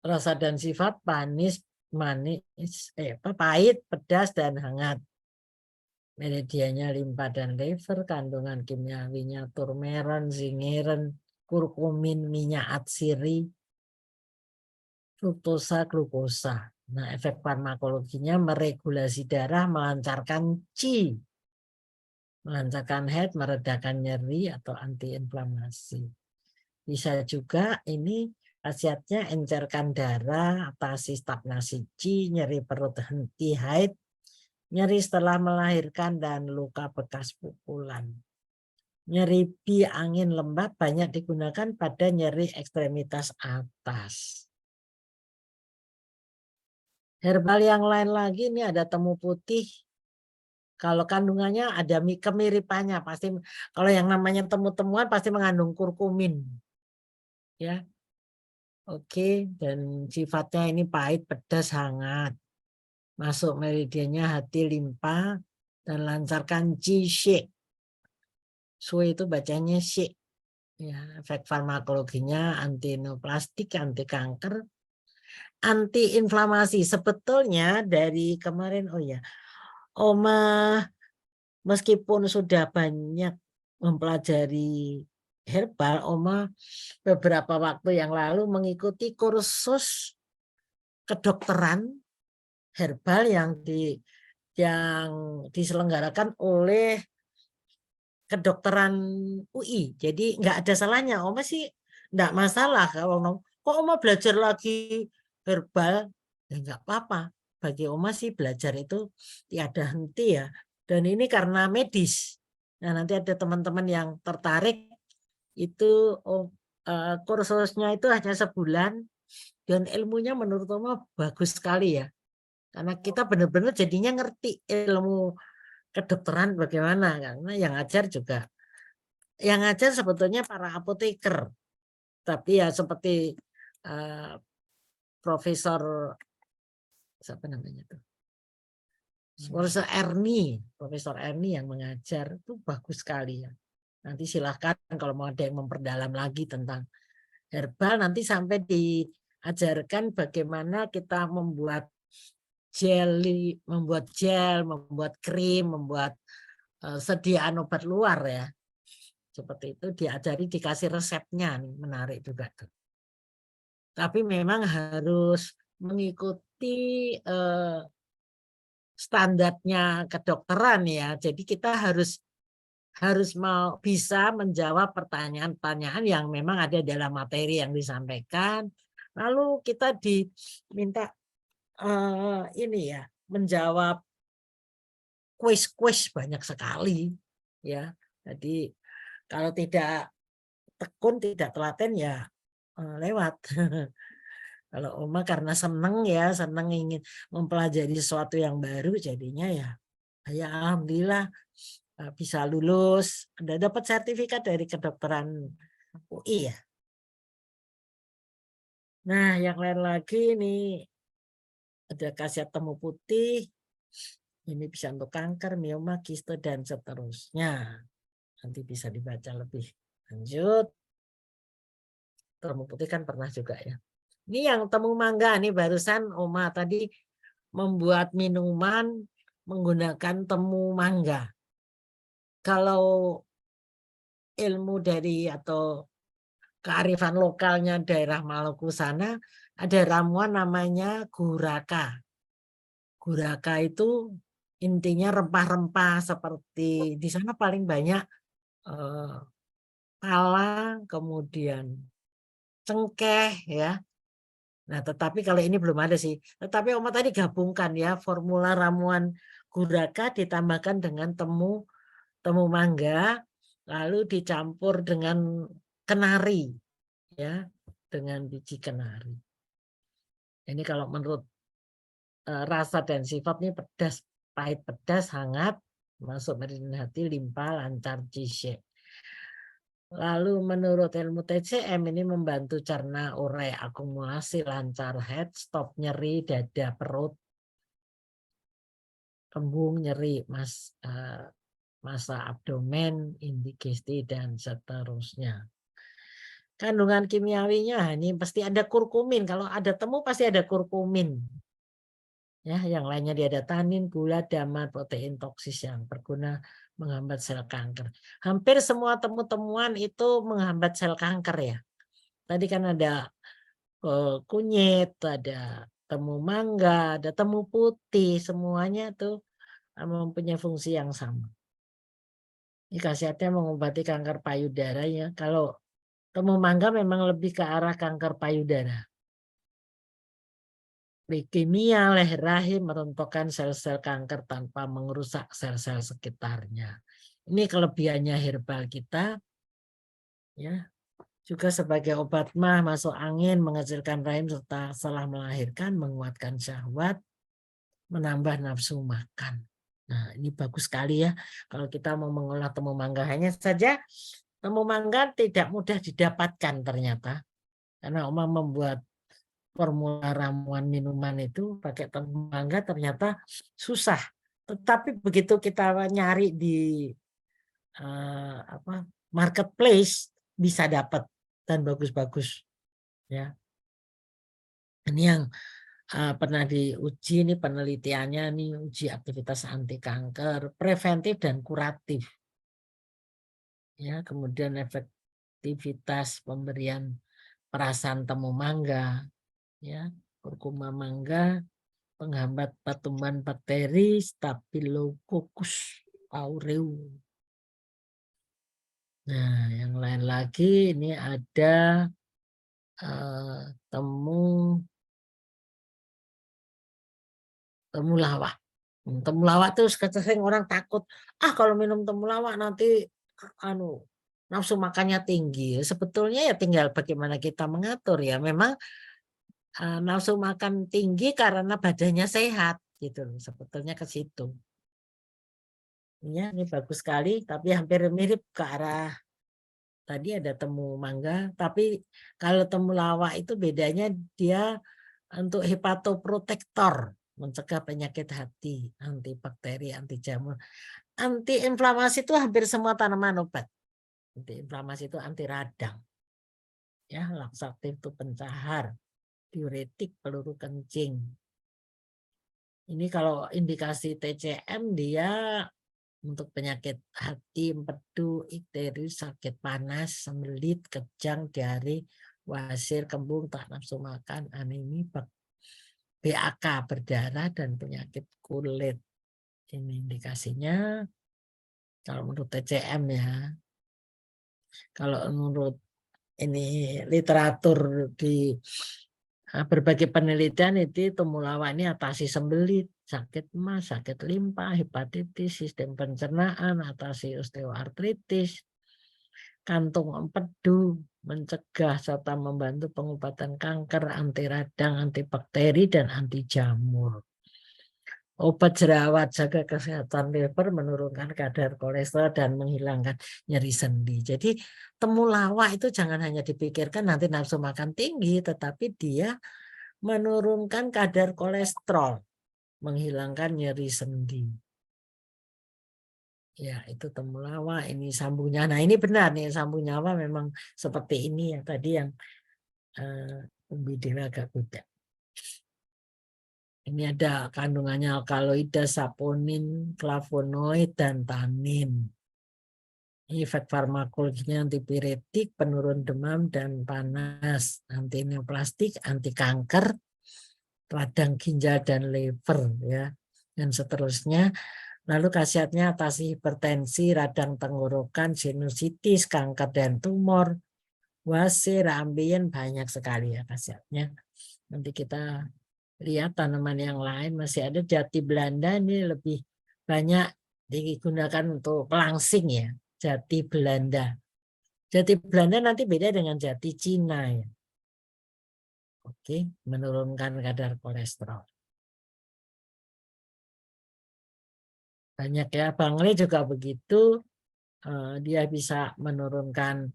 Rasa dan sifat manis, pahit, pedas, dan hangat. Meridiannya limpa dan lever, kandungan kimiawinya turmeron, zingiren, kurkumin, minyak atsiri, fruktosa, glukosa. Nah, efek farmakologinya meregulasi darah, melancarkan qi, melancarkan head, meredakan nyeri atau antiinflamasi. Bisa juga ini khasiatnya encerkan darah, atasi stagnasi qi, nyeri perut henti haid, nyeri setelah melahirkan, dan luka bekas pukulan. Nyeri angin lembab banyak digunakan pada nyeri ekstremitas atas. Herbal yang lain lagi ini ada temu putih. Kalau kandungannya ada kemiripannya, pasti kalau yang namanya temu-temuan pasti mengandung kurkumin. Ya. Oke, dan sifatnya ini pahit, pedas, hangat. Masuk meridiannya hati, limpa, dan lancarkan qi shi. Sui itu bacanya shi. Ya, efek farmakologinya anti neoplastik, anti kanker, anti inflamasi. Sebetulnya dari kemarin, oh ya, Oma meskipun sudah banyak mempelajari herbal, Oma beberapa waktu yang lalu mengikuti kursus kedokteran herbal yang diselenggarakan oleh kedokteran UI. Jadi nggak ada salahnya. Oma sih nggak masalah kalau kok Oma belajar lagi herbal, ya nggak apa-apa. Bagi Oma sih belajar itu tiada henti ya. Dan ini karena medis. Nah, nanti ada teman-teman yang tertarik itu kursusnya itu hanya sebulan dan ilmunya menurut Oma bagus sekali ya. Karena kita benar-benar jadinya ngerti ilmu kedokteran bagaimana, karena yang ngajar sebetulnya para apoteker, tapi ya seperti Profesor siapa namanya tuh, Profesor Erni yang mengajar itu bagus sekali ya. Nanti silahkan kalau mau ada yang memperdalam lagi tentang herbal, nanti sampai diajarkan bagaimana kita membuat jelly, membuat gel, membuat krim, membuat sediaan obat luar ya. Seperti itu diajari, dikasih resepnya nih, menarik juga tuh. Tapi memang harus mengikuti standarnya kedokteran ya. Jadi kita harus mau bisa menjawab pertanyaan-pertanyaan yang memang ada dalam materi yang disampaikan. Lalu kita diminta ini ya, menjawab kuis-kuis banyak sekali ya. Jadi kalau tidak tekun, tidak telaten ya lewat. Kalau Oma karena seneng ingin mempelajari sesuatu yang baru, jadinya ya alhamdulillah bisa lulus, udah dapat sertifikat dari kedokteran UI ya. Nah, yang lain lagi nih ada khasiat temu putih, ini bisa untuk kanker, mioma, kiste dan seterusnya. Nanti bisa dibaca lebih lanjut. Temu putih kan pernah juga ya. Ini yang temu mangga nih, barusan Oma tadi membuat minuman menggunakan temu mangga. Kalau ilmu dari atau kearifan lokalnya daerah Maluku sana, ada ramuan namanya guraka. Guraka itu intinya rempah-rempah seperti di sana paling banyak pala, kemudian cengkeh ya. Nah, tetapi kalau ini belum ada sih. Tetapi Oma tadi gabungkan ya, formula ramuan guraka ditambahkan dengan temu mangga, lalu dicampur dengan kenari ya, dengan biji kenari. Ini kalau menurut rasa dan sifat ini pedas, pahit pedas, hangat, masuk meridian hati, limpa, lancar, jisye. Lalu menurut ilmu TCM ini membantu cerna, urai, akumulasi, lancar head, stop nyeri, dada, perut, kembung, nyeri, masa abdomen, indigesti, dan seterusnya. Kandungan kimiawinya ini pasti ada kurkumin. Kalau ada temu pasti ada kurkumin. Ya, yang lainnya dia ada tanin, gula, damat, protein toksis yang berguna menghambat sel kanker. Hampir semua temuan itu menghambat sel kanker ya. Tadi kan ada kunyit, ada temu mangga, ada temu putih, semuanya tuh mempunyai fungsi yang sama. Ini khasiatnya mengobati kanker payudara ya. Kalau temu mangga memang lebih ke arah kanker payudara. Leukemia leher rahim merontokkan sel-sel kanker tanpa merusak sel-sel sekitarnya. Ini kelebihannya herbal kita. Ya, juga sebagai obat mah, masuk angin, mengecilkan rahim serta setelah melahirkan, menguatkan syahwat, menambah nafsu makan. Nah, ini bagus sekali ya. Kalau kita mau mengolah temu mangga, hanya saja temu mangga tidak mudah didapatkan ternyata. Karena Oma membuat formula ramuan minuman itu pakai temu mangga ternyata susah. Tetapi begitu kita nyari di marketplace, bisa dapat dan bagus-bagus ya. Ini yang pernah diuji, ini penelitiannya, nih uji aktivitas anti kanker, preventif dan kuratif. Ya, kemudian efektivitas pemberian perasan temu mangga, ya, kurkuma mangga, penghambat pertumbuhan bakteri Staphylococcus aureus. Nah, yang lain lagi ini ada temulawak. Temulawak tuh sering orang takut, kalau minum temulawak nanti nafsu makannya tinggi. Sebetulnya ya tinggal bagaimana kita mengatur ya. Memang nafsu makan tinggi karena badannya sehat gitu loh. Sebetulnya ke situ. Ya, ini bagus sekali, tapi hampir mirip ke arah tadi ada temu mangga, tapi kalau temulawak itu bedanya dia untuk hepatoprotektor, mencegah penyakit hati, antibakteri, anti jamur, anti inflamasi itu hampir semua tanaman obat. Anti inflamasi itu anti radang, ya, laksatif itu pencahar, diuretik, peluru kencing. Ini kalau indikasi TCM dia untuk penyakit hati, empedu, ikterius, sakit panas, sembelit, kejang, diare, wasir, kembung, tak nafsu makan, anemia, BAK berdarah, dan penyakit kulit. Ini indikasinya kalau menurut TCM ya. Kalau menurut ini literatur di berbagai penelitian itu temulawak ini atasi sembelit, sakit emas, sakit limpa, hepatitis, sistem pencernaan, atasi osteoartritis, kantung empedu, mencegah serta membantu pengobatan kanker, anti radang, antibakteri, dan anti jamur. Obat jerawat, jaga kesehatan liver, menurunkan kadar kolesterol, dan menghilangkan nyeri sendi. Jadi temulawak itu jangan hanya dipikirkan nanti nafsu makan tinggi, tetapi dia menurunkan kadar kolesterol, menghilangkan nyeri sendi. Ya, itu temulawak, ini sambung nyawa. Nah, ini benar nih, sambung nyawa memang seperti ini ya tadi yang umbidira agak beda. Ini ada kandungannya alkaloida, saponin, flavonoid, dan tanin. Efek farmakologinya antipiretik, penurun demam dan panas, anti neoplastik, anti kanker, radang ginjal dan liver ya, dan seterusnya. Lalu khasiatnya atasi hipertensi, radang tenggorokan, sinusitis, kanker dan tumor, wasir, ambien, banyak sekali ya khasiatnya. Nanti kita lihat tanaman yang lain, masih ada jati Belanda, ini lebih banyak digunakan untuk pelangsing ya, jati Belanda. Jati Belanda nanti beda dengan jati Cina ya. Oke, menurunkan kadar kolesterol. Banyak ya, Bangle juga begitu, dia bisa menurunkan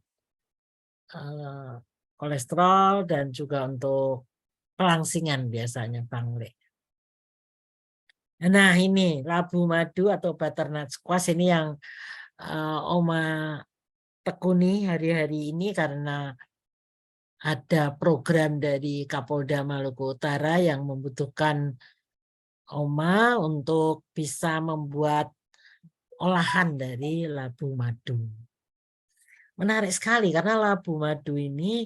kolesterol dan juga untuk pelangsingan biasanya Bangle. Nah ini labu madu atau butternut squash ini yang Oma tekuni hari-hari ini karena ada program dari Kapolda Maluku Utara yang membutuhkan Oma untuk bisa membuat olahan dari labu madu. Menarik sekali karena labu madu ini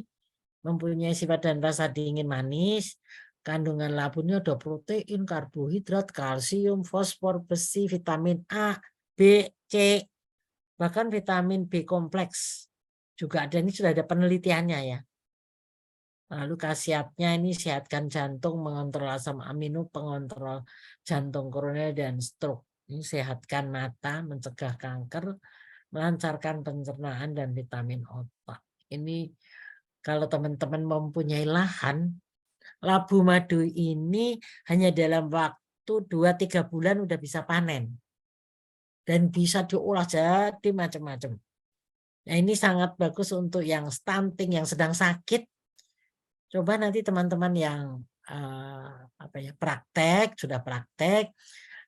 mempunyai sifat dan rasa dingin manis. Kandungan labunya ada protein, karbohidrat, kalsium, fosfor, besi, vitamin A, B, C, bahkan vitamin B kompleks. Juga ada, ini sudah ada penelitiannya ya. Lalu khasiatnya ini sehatkan jantung, mengontrol asam amino, pengontrol jantung koroner dan stroke. Ini sehatkan mata, mencegah kanker, melancarkan pencernaan dan vitamin otak. Ini kalau teman-teman mempunyai lahan, labu madu ini hanya dalam waktu 2-3 bulan udah bisa panen. Dan bisa diolah jadi macam-macam. Nah, ini sangat bagus untuk yang stunting, yang sedang sakit. Coba nanti teman-teman yang sudah praktek,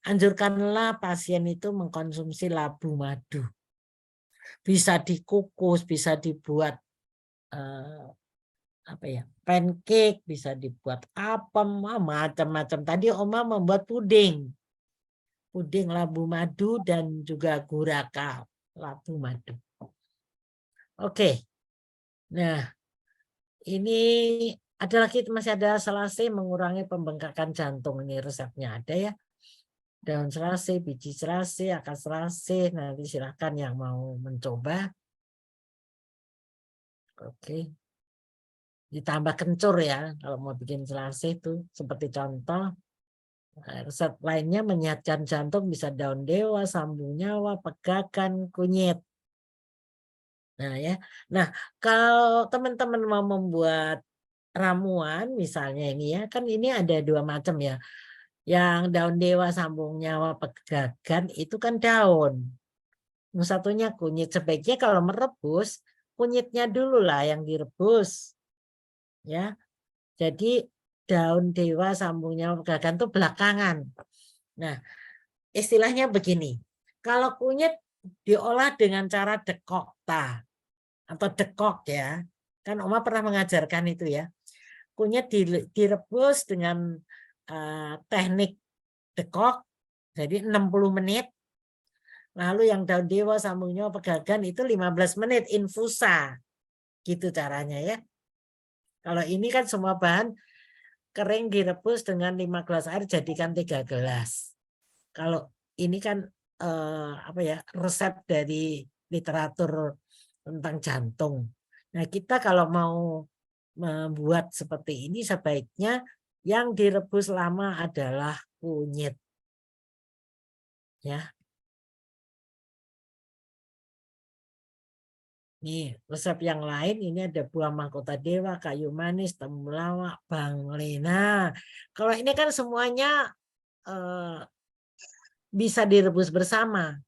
anjurkanlah pasien itu mengkonsumsi labu madu. Bisa dikukus, bisa dibuat apa ya, pancake, bisa dibuat apem, macam-macam. Tadi Oma membuat puding labu madu dan juga guraka labu madu. Oke, nah ini ada lagi, masih ada selasih mengurangi pembengkakan jantung. Ini resepnya ada ya. Daun selasih, biji selasih, akar selasih. Nanti silakan yang mau mencoba. Oke. Ditambah kencur ya kalau mau bikin selasih itu. Seperti contoh, resep lainnya menyehatkan jantung bisa daun dewa, sambung nyawa, pegakan, kunyit. Nah ya. Nah, kalau teman-teman mau membuat ramuan misalnya ini ya, kan ini ada 2 macam ya. Yang daun dewa, sambung nyawa, pegagan itu kan daun. Yang satunya kunyit. Sebaiknya kalau merebus, kunyitnya dulu lah yang direbus. Ya. Jadi daun dewa, sambung nyawa, pegagan itu belakangan. Nah, istilahnya begini. Kalau kunyit diolah dengan cara dekokta atau dekok ya. Kan Oma pernah mengajarkan itu ya. Kunyit direbus dengan teknik dekok, jadi 60 menit. Lalu yang daun dewa, sambung nyawa, pegagan itu 15 menit infusa. Gitu caranya ya. Kalau ini kan semua bahan kering direbus dengan 5 gelas air, jadikan 3 gelas. Kalau ini kan apa ya, resep dari literatur tentang jantung. Nah, kita kalau mau membuat seperti ini sebaiknya yang direbus lama adalah kunyit. Ya. Nih, resep yang lain ini ada buah mahkota dewa, kayu manis, temulawak, banglena. Kalau ini kan semuanya bisa direbus bersama.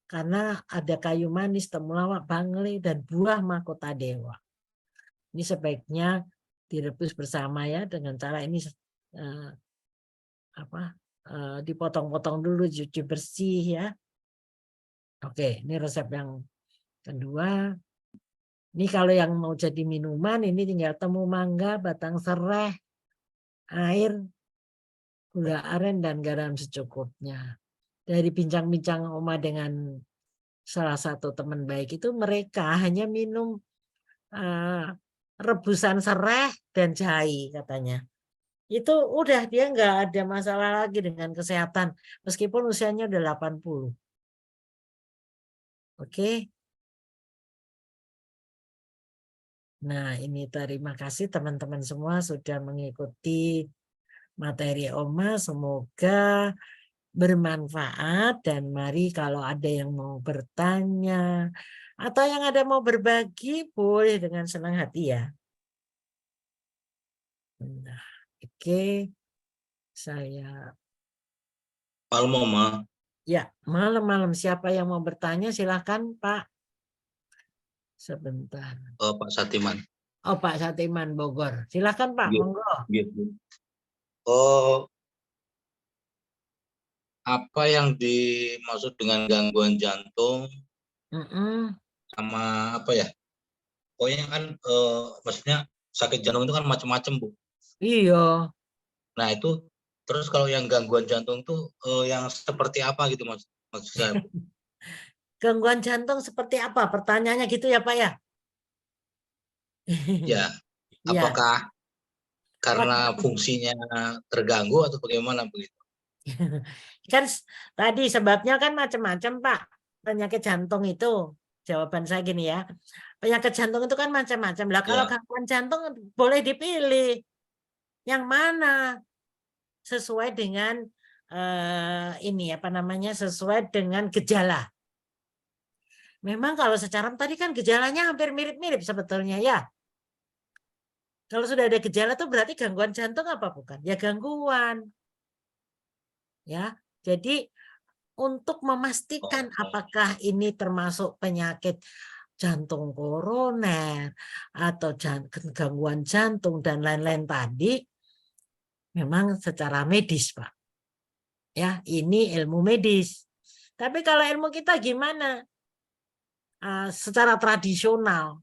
Karena ada kayu manis, temulawak, bangle, dan buah mahkota dewa. Ini sebaiknya direbus bersama ya dengan cara ini dipotong-potong dulu, cuci bersih ya. Oke, ini resep yang kedua. Ini kalau yang mau jadi minuman ini tinggal temu mangga, batang serai, air, gula aren dan garam secukupnya. Dari bincang-bincang Oma dengan salah satu teman baik itu, mereka hanya minum rebusan serai dan jahe katanya. Itu udah, dia nggak ada masalah lagi dengan kesehatan meskipun usianya udah 80. Oke. Nah, ini terima kasih teman-teman semua sudah mengikuti materi Oma. Semoga bermanfaat, dan mari kalau ada yang mau bertanya atau yang ada mau berbagi boleh dengan senang hati ya. Nah, oke. Saya Malam, Mama. ya, malam-malam siapa yang mau bertanya silahkan Pak. Sebentar. Pak Satiman. Oh, Pak Satiman Bogor. Silahkan Pak, monggo. Gitu. Apa yang dimaksud dengan gangguan jantung sama apa ya? Pokoknya kan maksudnya sakit jantung itu kan macam-macam, Bu. Iya. Nah, itu terus kalau yang gangguan jantung tuh yang seperti apa gitu maksud saya? Gangguan jantung seperti apa? Pertanyaannya gitu ya Pak ya? Ya, Ya. apakah karena fungsinya terganggu atau bagaimana begitu? Kan tadi sebabnya kan macam-macam Pak. Penyakit jantung itu, jawaban saya gini ya. Penyakit jantung itu kan macam-macam. Lah kalau Ya. gangguan jantung boleh dipilih. Yang mana? Sesuai dengan ini apa namanya? Sesuai dengan gejala. Memang kalau secara tadi kan gejalanya hampir mirip-mirip sebetulnya ya. Kalau sudah ada gejala tuh berarti gangguan jantung apa bukan? Ya gangguan. Ya. Jadi untuk memastikan apakah ini termasuk penyakit jantung koroner atau gangguan jantung dan lain-lain tadi, memang secara medis, Pak. Ya, ini ilmu medis. Tapi kalau ilmu kita gimana? secara tradisional.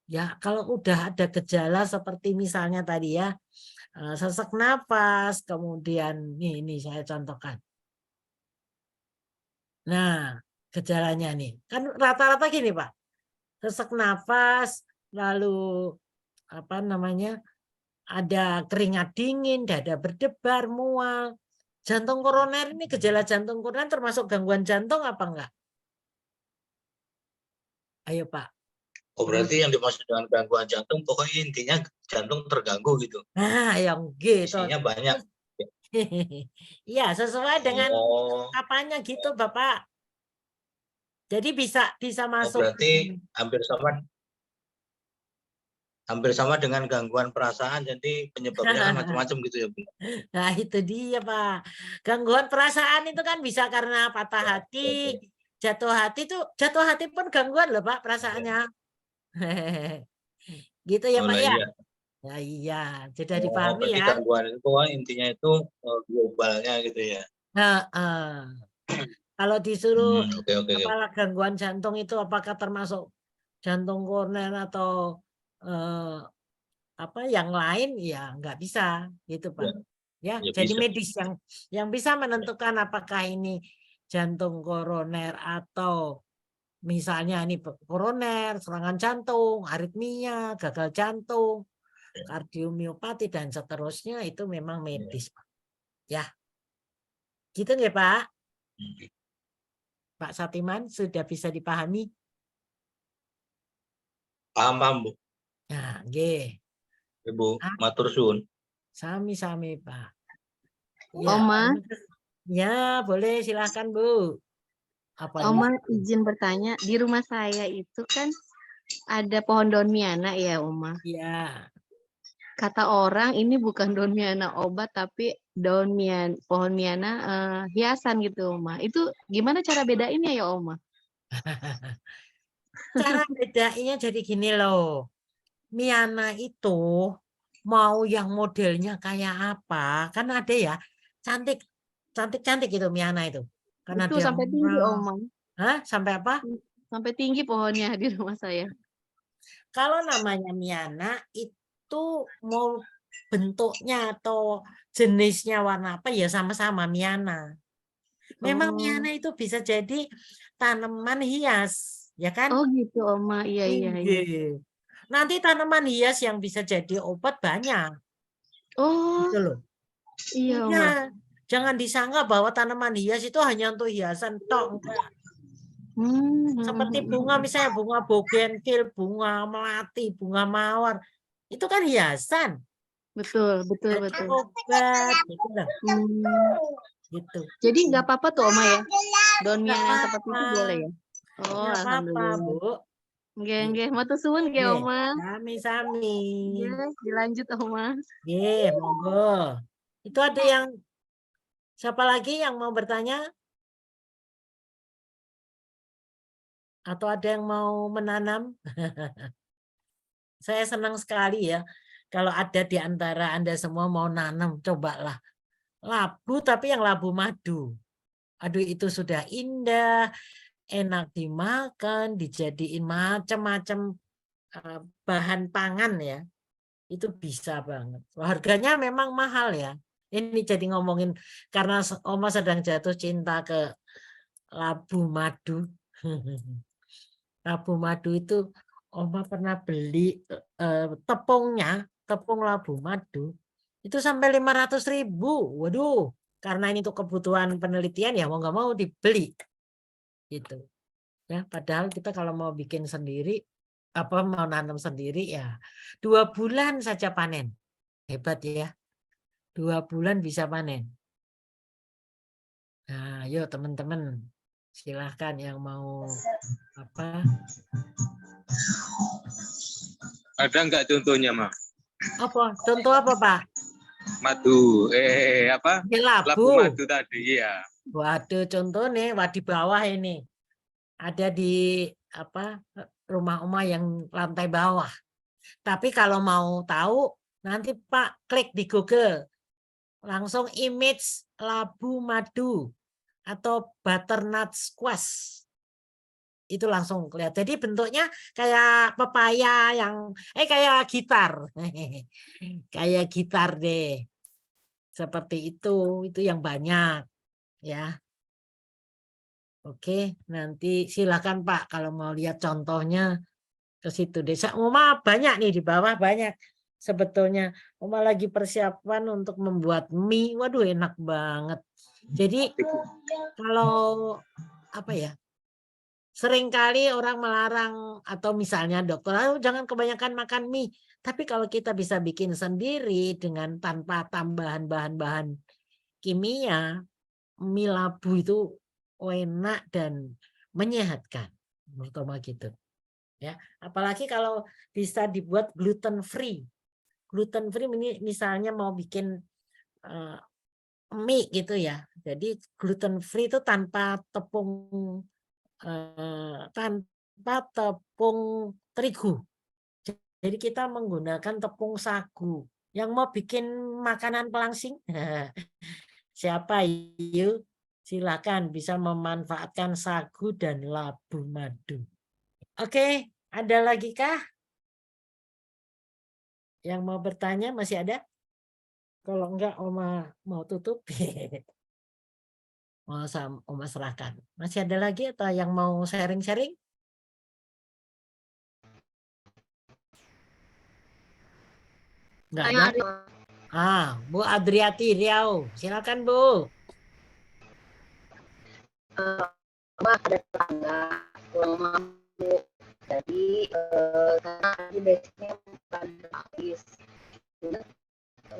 Ya, kalau udah ada gejala seperti misalnya tadi ya, sesak napas, kemudian ini saya contohkan. Nah, gejalanya nih, kan rata-rata gini Pak, sesak napas, lalu apa namanya, ada keringat dingin, dada berdebar, mual. Jantung koroner ini, gejala jantung koroner termasuk gangguan jantung apa enggak? Ayo Pak. Oh, berarti yang dimaksud dengan gangguan jantung pokoknya intinya jantung terganggu gitu. Nah, yang gitu. Isinya banyak. Iya, sesuai dengan Oh, apanya gitu, Bapak. Jadi bisa oh masuk. berarti hampir sama dengan gangguan perasaan, jadi penyebabnya kan macam-macam gitu ya, Bu. Nah, itu dia, Pak. Gangguan perasaan itu kan bisa karena patah hati, jatuh hati pun gangguan loh, Pak, perasaannya. Gitu ya, Oh, Pak lah ya. iya. Nah, iya, sudah Oh, dipahami berarti ya. gangguan itu intinya itu globalnya gitu ya. Nah, kalau disuruh Oke. kepala gangguan jantung itu apakah termasuk jantung koroner atau apa yang lain, ya nggak bisa gitu Pak. Ya, Ya jadi bisa. medis yang bisa menentukan apakah ini jantung koroner atau misalnya ini koroner, serangan jantung, aritmia, gagal jantung, kardiomiopati dan seterusnya itu memang medis Pak. Ya, gitu nggak Pak? Pak Satiman sudah bisa dipahami? Paham, Bu. Nah, nggih. Ibu, matur suwun. Sami-sami Pak. Ya, Oma, ya boleh silahkan Bu. Apa Oma nih? izin bertanya, di rumah saya itu kan ada pohon daun miana ya, Oma. Ya. Kata orang ini bukan daun miana obat, tapi pohon miana hiasan gitu, Oma. Itu gimana cara bedainnya ya, Oma? Cara bedainnya jadi gini loh. Miana itu mau yang modelnya kayak apa? Kan ada ya cantik itu Miana itu. Karena Betul, dia sampai tinggi, Oma. Hah? Sampai apa? Sampai tinggi pohonnya di rumah saya. Kalau namanya Miana itu mau bentuknya atau jenisnya warna apa ya sama-sama Miana. Memang Oh. Miana itu bisa jadi tanaman hias, ya kan? Oh gitu, Oma. Iya. Iya. Nanti tanaman hias yang bisa jadi obat banyak. Oh, Gitu loh. iya, Oma. Iya. Jangan disangka bahwa tanaman hias itu hanya untuk hiasan tok, enggak. Seperti bunga misalnya bunga bougainville, bunga melati, bunga mawar. Itu kan hiasan. Betul. Obat gitu loh. Gitu. Jadi nggak apa-apa tuh, Oma ya? Daun Nggak miana yang seperti itu apa-apa. boleh ya? Oh, Nggak apa-apa, alhamdulillah. Bu. Nggih, matur suwun nggih, Nggih, Oma. sami-sami. Nggih, dilanjut, Oma. Nggih, monggo. Itu ada yang siapa lagi yang mau bertanya? Atau ada yang mau menanam? Saya senang sekali ya. Kalau ada di antara Anda semua mau nanam, cobalah. Labu tapi yang labu madu. Aduh itu sudah indah, enak dimakan, dijadiin macam-macam bahan pangan ya. Itu bisa banget. Harganya memang mahal ya. Ini jadi ngomongin karena Oma sedang jatuh cinta ke labu madu. Labu madu itu Oma pernah beli tepung labu madu itu sampai 500.000. Waduh, karena ini untuk kebutuhan penelitian ya mau nggak mau dibeli gitu. Ya, padahal kita kalau mau bikin sendiri apa mau nanam sendiri ya 2 bulan saja panen. Hebat ya. 2 bulan bisa panen. Nah, yuk teman-teman. Silahkan yang mau apa? Ada nggak contohnya, Ma? Apa? Contoh apa, Pak? Madu, apa? Labu Labu. madu tadi, ya. Waduh, contoh nih, di bawah ini. Ada di apa rumah Oma yang lantai bawah. Tapi kalau mau tahu, nanti Pak klik di Google. Langsung image labu madu atau butternut squash. Itu langsung kelihatan. Jadi bentuknya kayak pepaya yang kayak gitar. Kayak gitar deh. Seperti itu yang banyak ya. Oke, nanti silakan Pak kalau mau lihat contohnya ke situ deh. Oma banyak nih di bawah banyak. Sebetulnya Oma lagi persiapan untuk membuat mie. Waduh enak banget. Jadi kalau apa ya? Seringkali orang melarang atau misalnya dokter, jangan kebanyakan makan mie. Tapi kalau kita bisa bikin sendiri dengan tanpa tambahan bahan-bahan kimia, mie labu itu enak dan menyehatkan. Menurut Oma gitu. Ya, apalagi kalau bisa dibuat gluten free. Gluten free ini misalnya mau bikin mie gitu ya. Jadi gluten free itu tanpa tepung terigu. Jadi kita menggunakan tepung sagu. Yang mau bikin makanan pelangsing, siapa yuk? Silakan bisa memanfaatkan sagu dan labu madu. Oke, ada lagi kah? Yang mau bertanya masih ada? Kalau enggak, Oma mau tutup. Oma serahkan. Masih ada lagi atau yang mau sharing-sharing? Enggak ada? Bu Adriati Riau. Silakan, Bu. Ada tetangga rumah Bu. Jadi karena tadi basicnya bukan habis.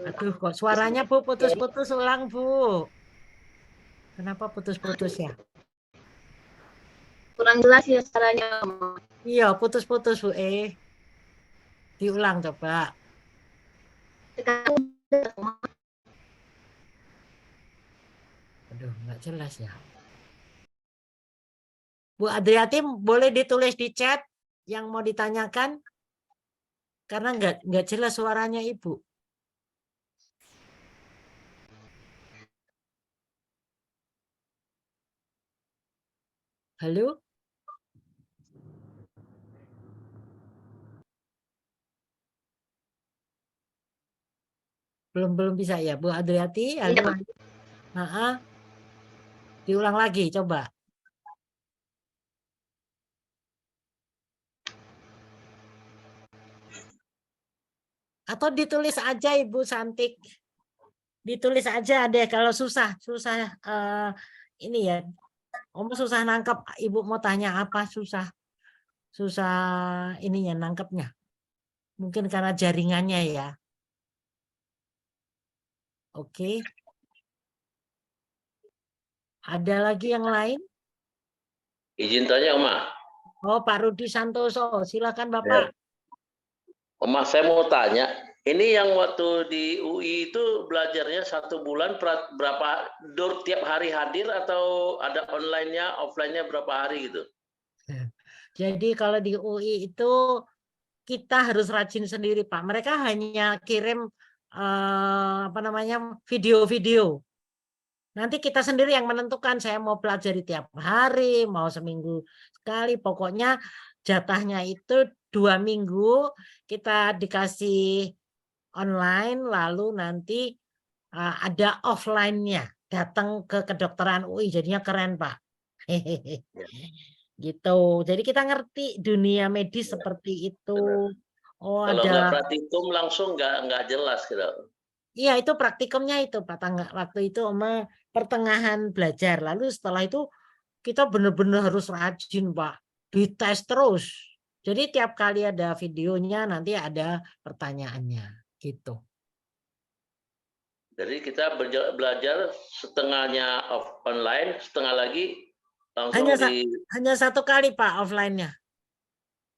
Aduh, kok suaranya Bu putus-putus ulang, Bu. Kenapa putus-putus ya? Kurang jelas ya suaranya. Iya, putus-putus, Bu. Diulang coba. Aduh, nggak jelas ya. Bu Adriati boleh ditulis di chat yang mau ditanyakan? Karena nggak jelas suaranya Ibu. Halo? Belum bisa ya, Bu Adriati? Halo? Diulang lagi, coba. Atau ditulis aja Ibu Santik. Ditulis aja deh kalau susah ini ya. Om susah nangkep, Ibu mau tanya apa susah ininya nangkepnya. Mungkin karena jaringannya ya. Oke. Ada lagi yang lain? Izin tanya, Oma. Oh, Pak Rudi Santoso, silakan Bapak. Oma, saya mau tanya, ini yang waktu di UI itu belajarnya 1 bulan berapa tiap hari hadir atau ada online-nya, offline-nya berapa hari gitu? Jadi kalau di UI itu kita harus rajin sendiri, Pak. Mereka hanya kirim video-video. Nanti kita sendiri yang menentukan saya mau pelajari tiap hari, mau seminggu sekali. Pokoknya jatahnya itu 2 minggu kita dikasih online, lalu nanti ada offline-nya. Datang ke kedokteran UI, jadinya keren, Pak. Gitu. Jadi kita ngerti dunia medis seperti itu. Oh, kalau ada. nggak praktikum langsung nggak jelas gitu. Iya, itu praktikumnya itu Pak Tangga. Waktu itu Oma pertengahan belajar. Lalu setelah itu kita benar-benar harus rajin, Pak. Dites terus. Jadi tiap kali ada videonya nanti ada pertanyaannya gitu. Jadi kita belajar setengahnya online, setengah lagi langsung hanya 1 kali Pak offline-nya.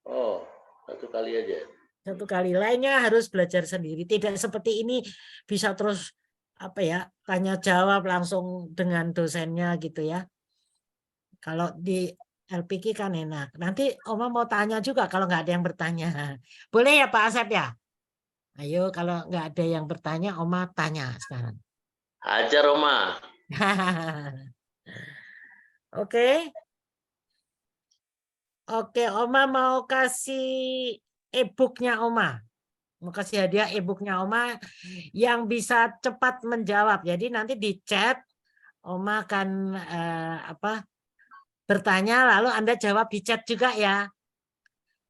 Oh, 1 kali aja. 1 kali, lainnya harus belajar sendiri. Tidak seperti ini bisa terus tanya jawab langsung dengan dosennya gitu ya. Kalau di LPK kan enak. Nanti Oma mau tanya juga kalau nggak ada yang bertanya. Boleh ya Pak Asep ya? Ayo kalau nggak ada yang bertanya Oma tanya sekarang. Hajar Oma. Oke. Oke, Oma mau kasih e-booknya Oma. Mau kasih hadiah e-booknya Oma yang bisa cepat menjawab. Jadi nanti di chat Oma akan bertanya lalu Anda jawab di chat juga ya.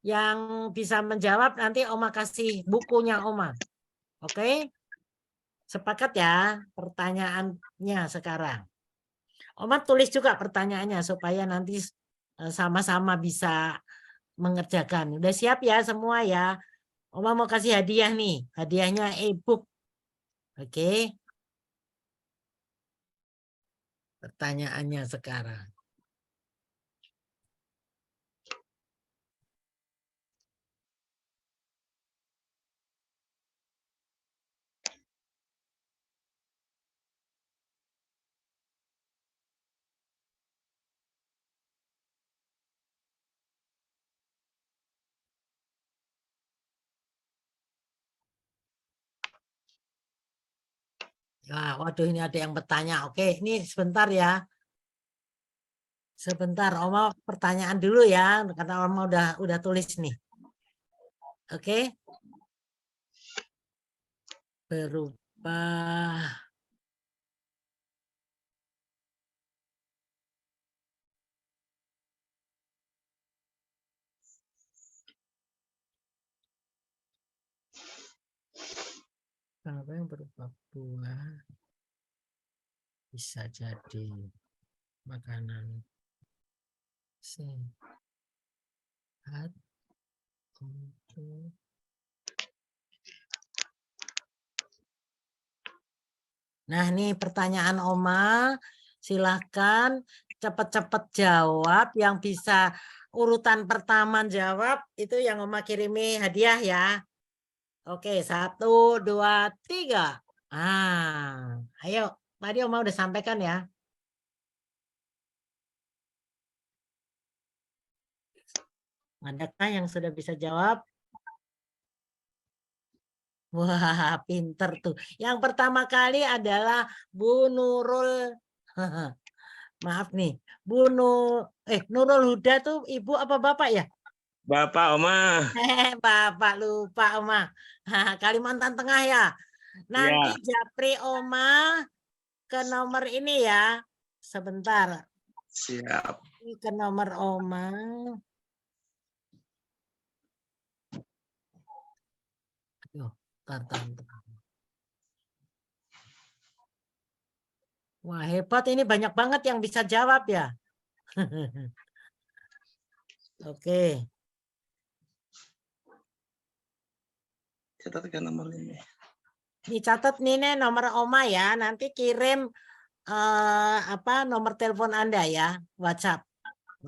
Yang bisa menjawab nanti Oma kasih bukunya Oma. Oke? Sepakat ya pertanyaannya sekarang. Oma tulis juga pertanyaannya supaya nanti sama-sama bisa mengerjakan. Udah siap ya semua ya? Oma mau kasih hadiah nih. Hadiahnya e-book. Oke. Pertanyaannya sekarang. Nah, waduh ini ada yang bertanya. Oke, ini sebentar ya. Sebentar, Oma pertanyaan dulu ya, karena Oma udah tulis nih. Oke. Berubah. Apa yang berupa buah bisa jadi makanan sehat untuk Nah, ini pertanyaan Oma. Silahkan cepat-cepat jawab. Yang bisa urutan pertama jawab itu yang Oma kirimi hadiah ya. Oke, 1, 2, 3. Ayo. Tadi Oma udah sampaikan ya. Adakah yang sudah bisa jawab? Wah, pinter tuh. Yang pertama kali adalah Bu Nurul. Maaf nih. Nurul Huda tuh ibu apa bapak ya? Bapak, Oma. Bapak lupa Oma. Kalimantan Tengah ya. Nanti japri Oma ke nomor ini ya. Sebentar. Siap. Ini ke nomor Oma. Aduh, tar. Wah, hebat ini banyak banget yang bisa jawab ya. Oke. Catatkan nomor ini. Ini catat nih nomor Oma ya. Nanti kirim nomor telepon Anda ya, WhatsApp.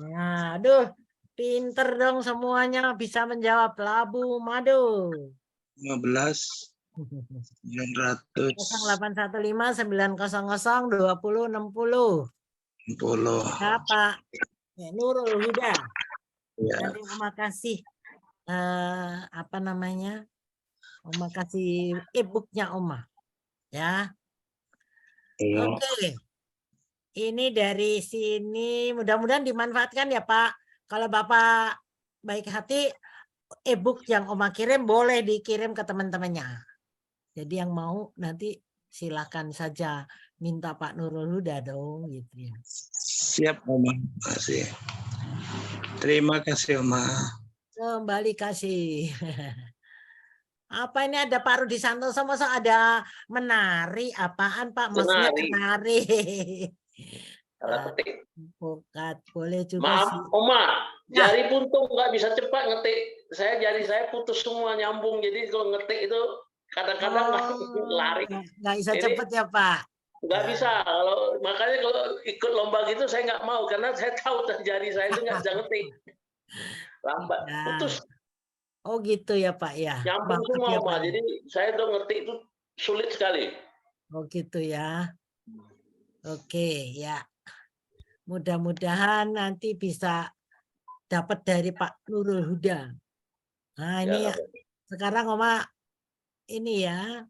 Nah, aduh, pinter dong semuanya bisa menjawab. Labu Madu. 15 900 0815 900 2060. 60. Bapak Nurul Huda. Ya. Nanti Oma kasih Oma kasih e-booknya Oma. Ya. Oke. Ini dari sini mudah-mudahan dimanfaatkan ya Pak. Kalau Bapak baik hati, e-book yang Oma kirim boleh dikirim ke teman-temannya. Jadi yang mau nanti silakan saja minta Pak Nurul Huda dong gitu ya. Siap Oma. Terima kasih Oma. Kembali kasih. Apa ini ada Pak Rudi Santoso, masa ada menari? Apaan Pak? Maksudnya menari. Bukan, boleh juga Maaf, sih. Oma, jari puntung nggak bisa cepat ngetik. Jari saya putus semua nyambung. Jadi kalau ngetik itu kadang-kadang lari. Nggak bisa cepet ya Pak? Nggak bisa. Makanya kalau ikut lomba gitu saya nggak mau karena saya tahu jari saya itu nggak bisa ngetik. Lambat, putus. Oh gitu ya Pak ya. Nyambung semua Oma. Jadi saya tuh ngetik itu sulit sekali. Oh gitu ya. Oke ya. Mudah-mudahan nanti bisa dapat dari Pak Nurul Huda. Nah ini ya. Sekarang Oma ini ya.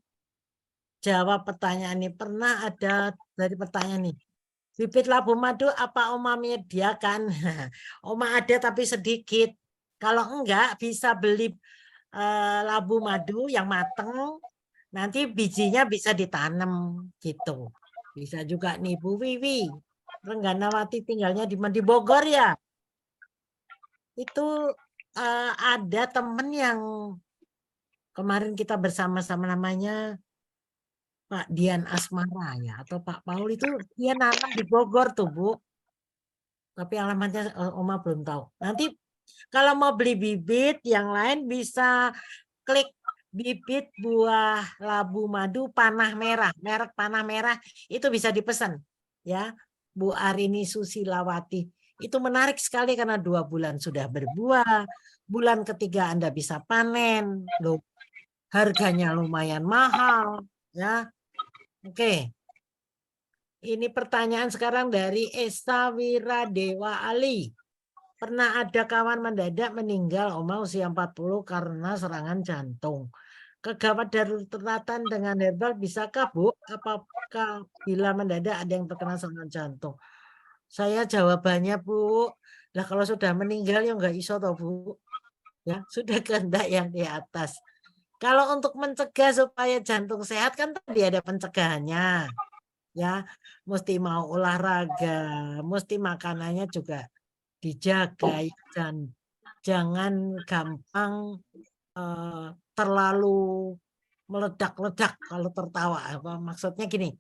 Jawab pertanyaan ini. Pernah ada dari pertanyaan ini. Bibit labu madu apa Oma menyediakan? Oma ada tapi sedikit. Kalau enggak bisa beli labu madu yang mateng, nanti bijinya bisa ditanam gitu. Bisa juga nih Bu Wiwi. Rengganawati tinggalnya di Bogor ya. Itu ada temen yang kemarin kita bersama-sama namanya Pak Dian Asmara ya atau Pak Paul itu dia nanam di Bogor tuh Bu. Tapi alamatnya Oma belum tahu. Nanti kalau mau beli bibit yang lain bisa klik bibit buah labu madu panah merah, merek panah merah itu bisa dipesan ya. Bu Arini Susilawati. Itu menarik sekali karena 2 bulan sudah berbuah. Bulan ketiga Anda bisa panen. Loh, harganya lumayan mahal ya. Oke. Ini pertanyaan sekarang dari Esa Wiradewa Ali. Pernah ada kawan mendadak meninggal Oma usia 40 karena serangan jantung. Kegawat daruratan dengan herbal bisakah Bu? Apakah bila mendadak ada yang terkena serangan jantung? Saya jawabannya Bu, lah kalau sudah meninggal ya enggak iso toh Bu. Ya, sudah kehendak yang di atas. Kalau untuk mencegah supaya jantung sehat kan tadi ada pencegahannya. Ya, mesti mau olahraga, mesti makanannya juga dijaga dan jangan gampang terlalu meledak-ledak kalau tertawa. Apa maksudnya gini,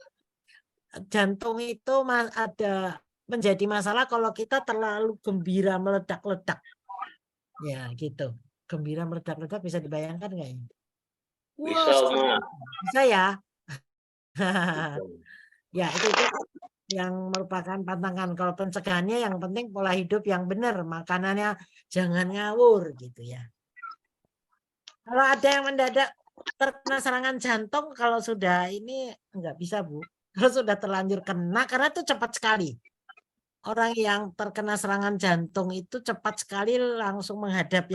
jantung itu ada menjadi masalah kalau kita terlalu gembira meledak-ledak. Ya, gitu. Gembira meledak-ledak bisa dibayangkan nggak ya? Bisa, Oma. Bisa ya? Ya, itu yang merupakan pantangan. Kalau pencegahannya yang penting pola hidup yang benar, makanannya jangan ngawur gitu ya. Kalau ada yang mendadak terkena serangan jantung, kalau sudah ini enggak bisa Bu. Kalau sudah terlanjur kena, karena itu cepat sekali. Orang yang terkena serangan jantung itu cepat sekali langsung menghadap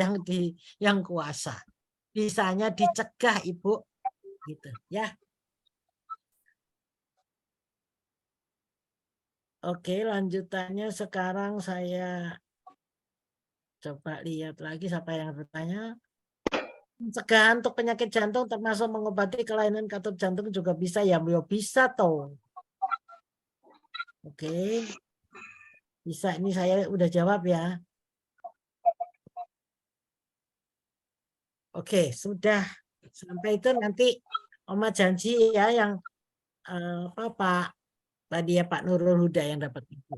yang kuasa. Bisanya dicegah Ibu, gitu ya. Oke, lanjutannya sekarang saya coba lihat lagi siapa yang bertanya. Pencegahan untuk penyakit jantung termasuk mengobati kelainan katup jantung juga bisa ya, bisa toh. Oke. Bisa, ini saya udah jawab ya. Oke, sudah. Sampai itu nanti Oma janji ya yang Pak tadi ya Pak Nurul Huda yang dapat itu.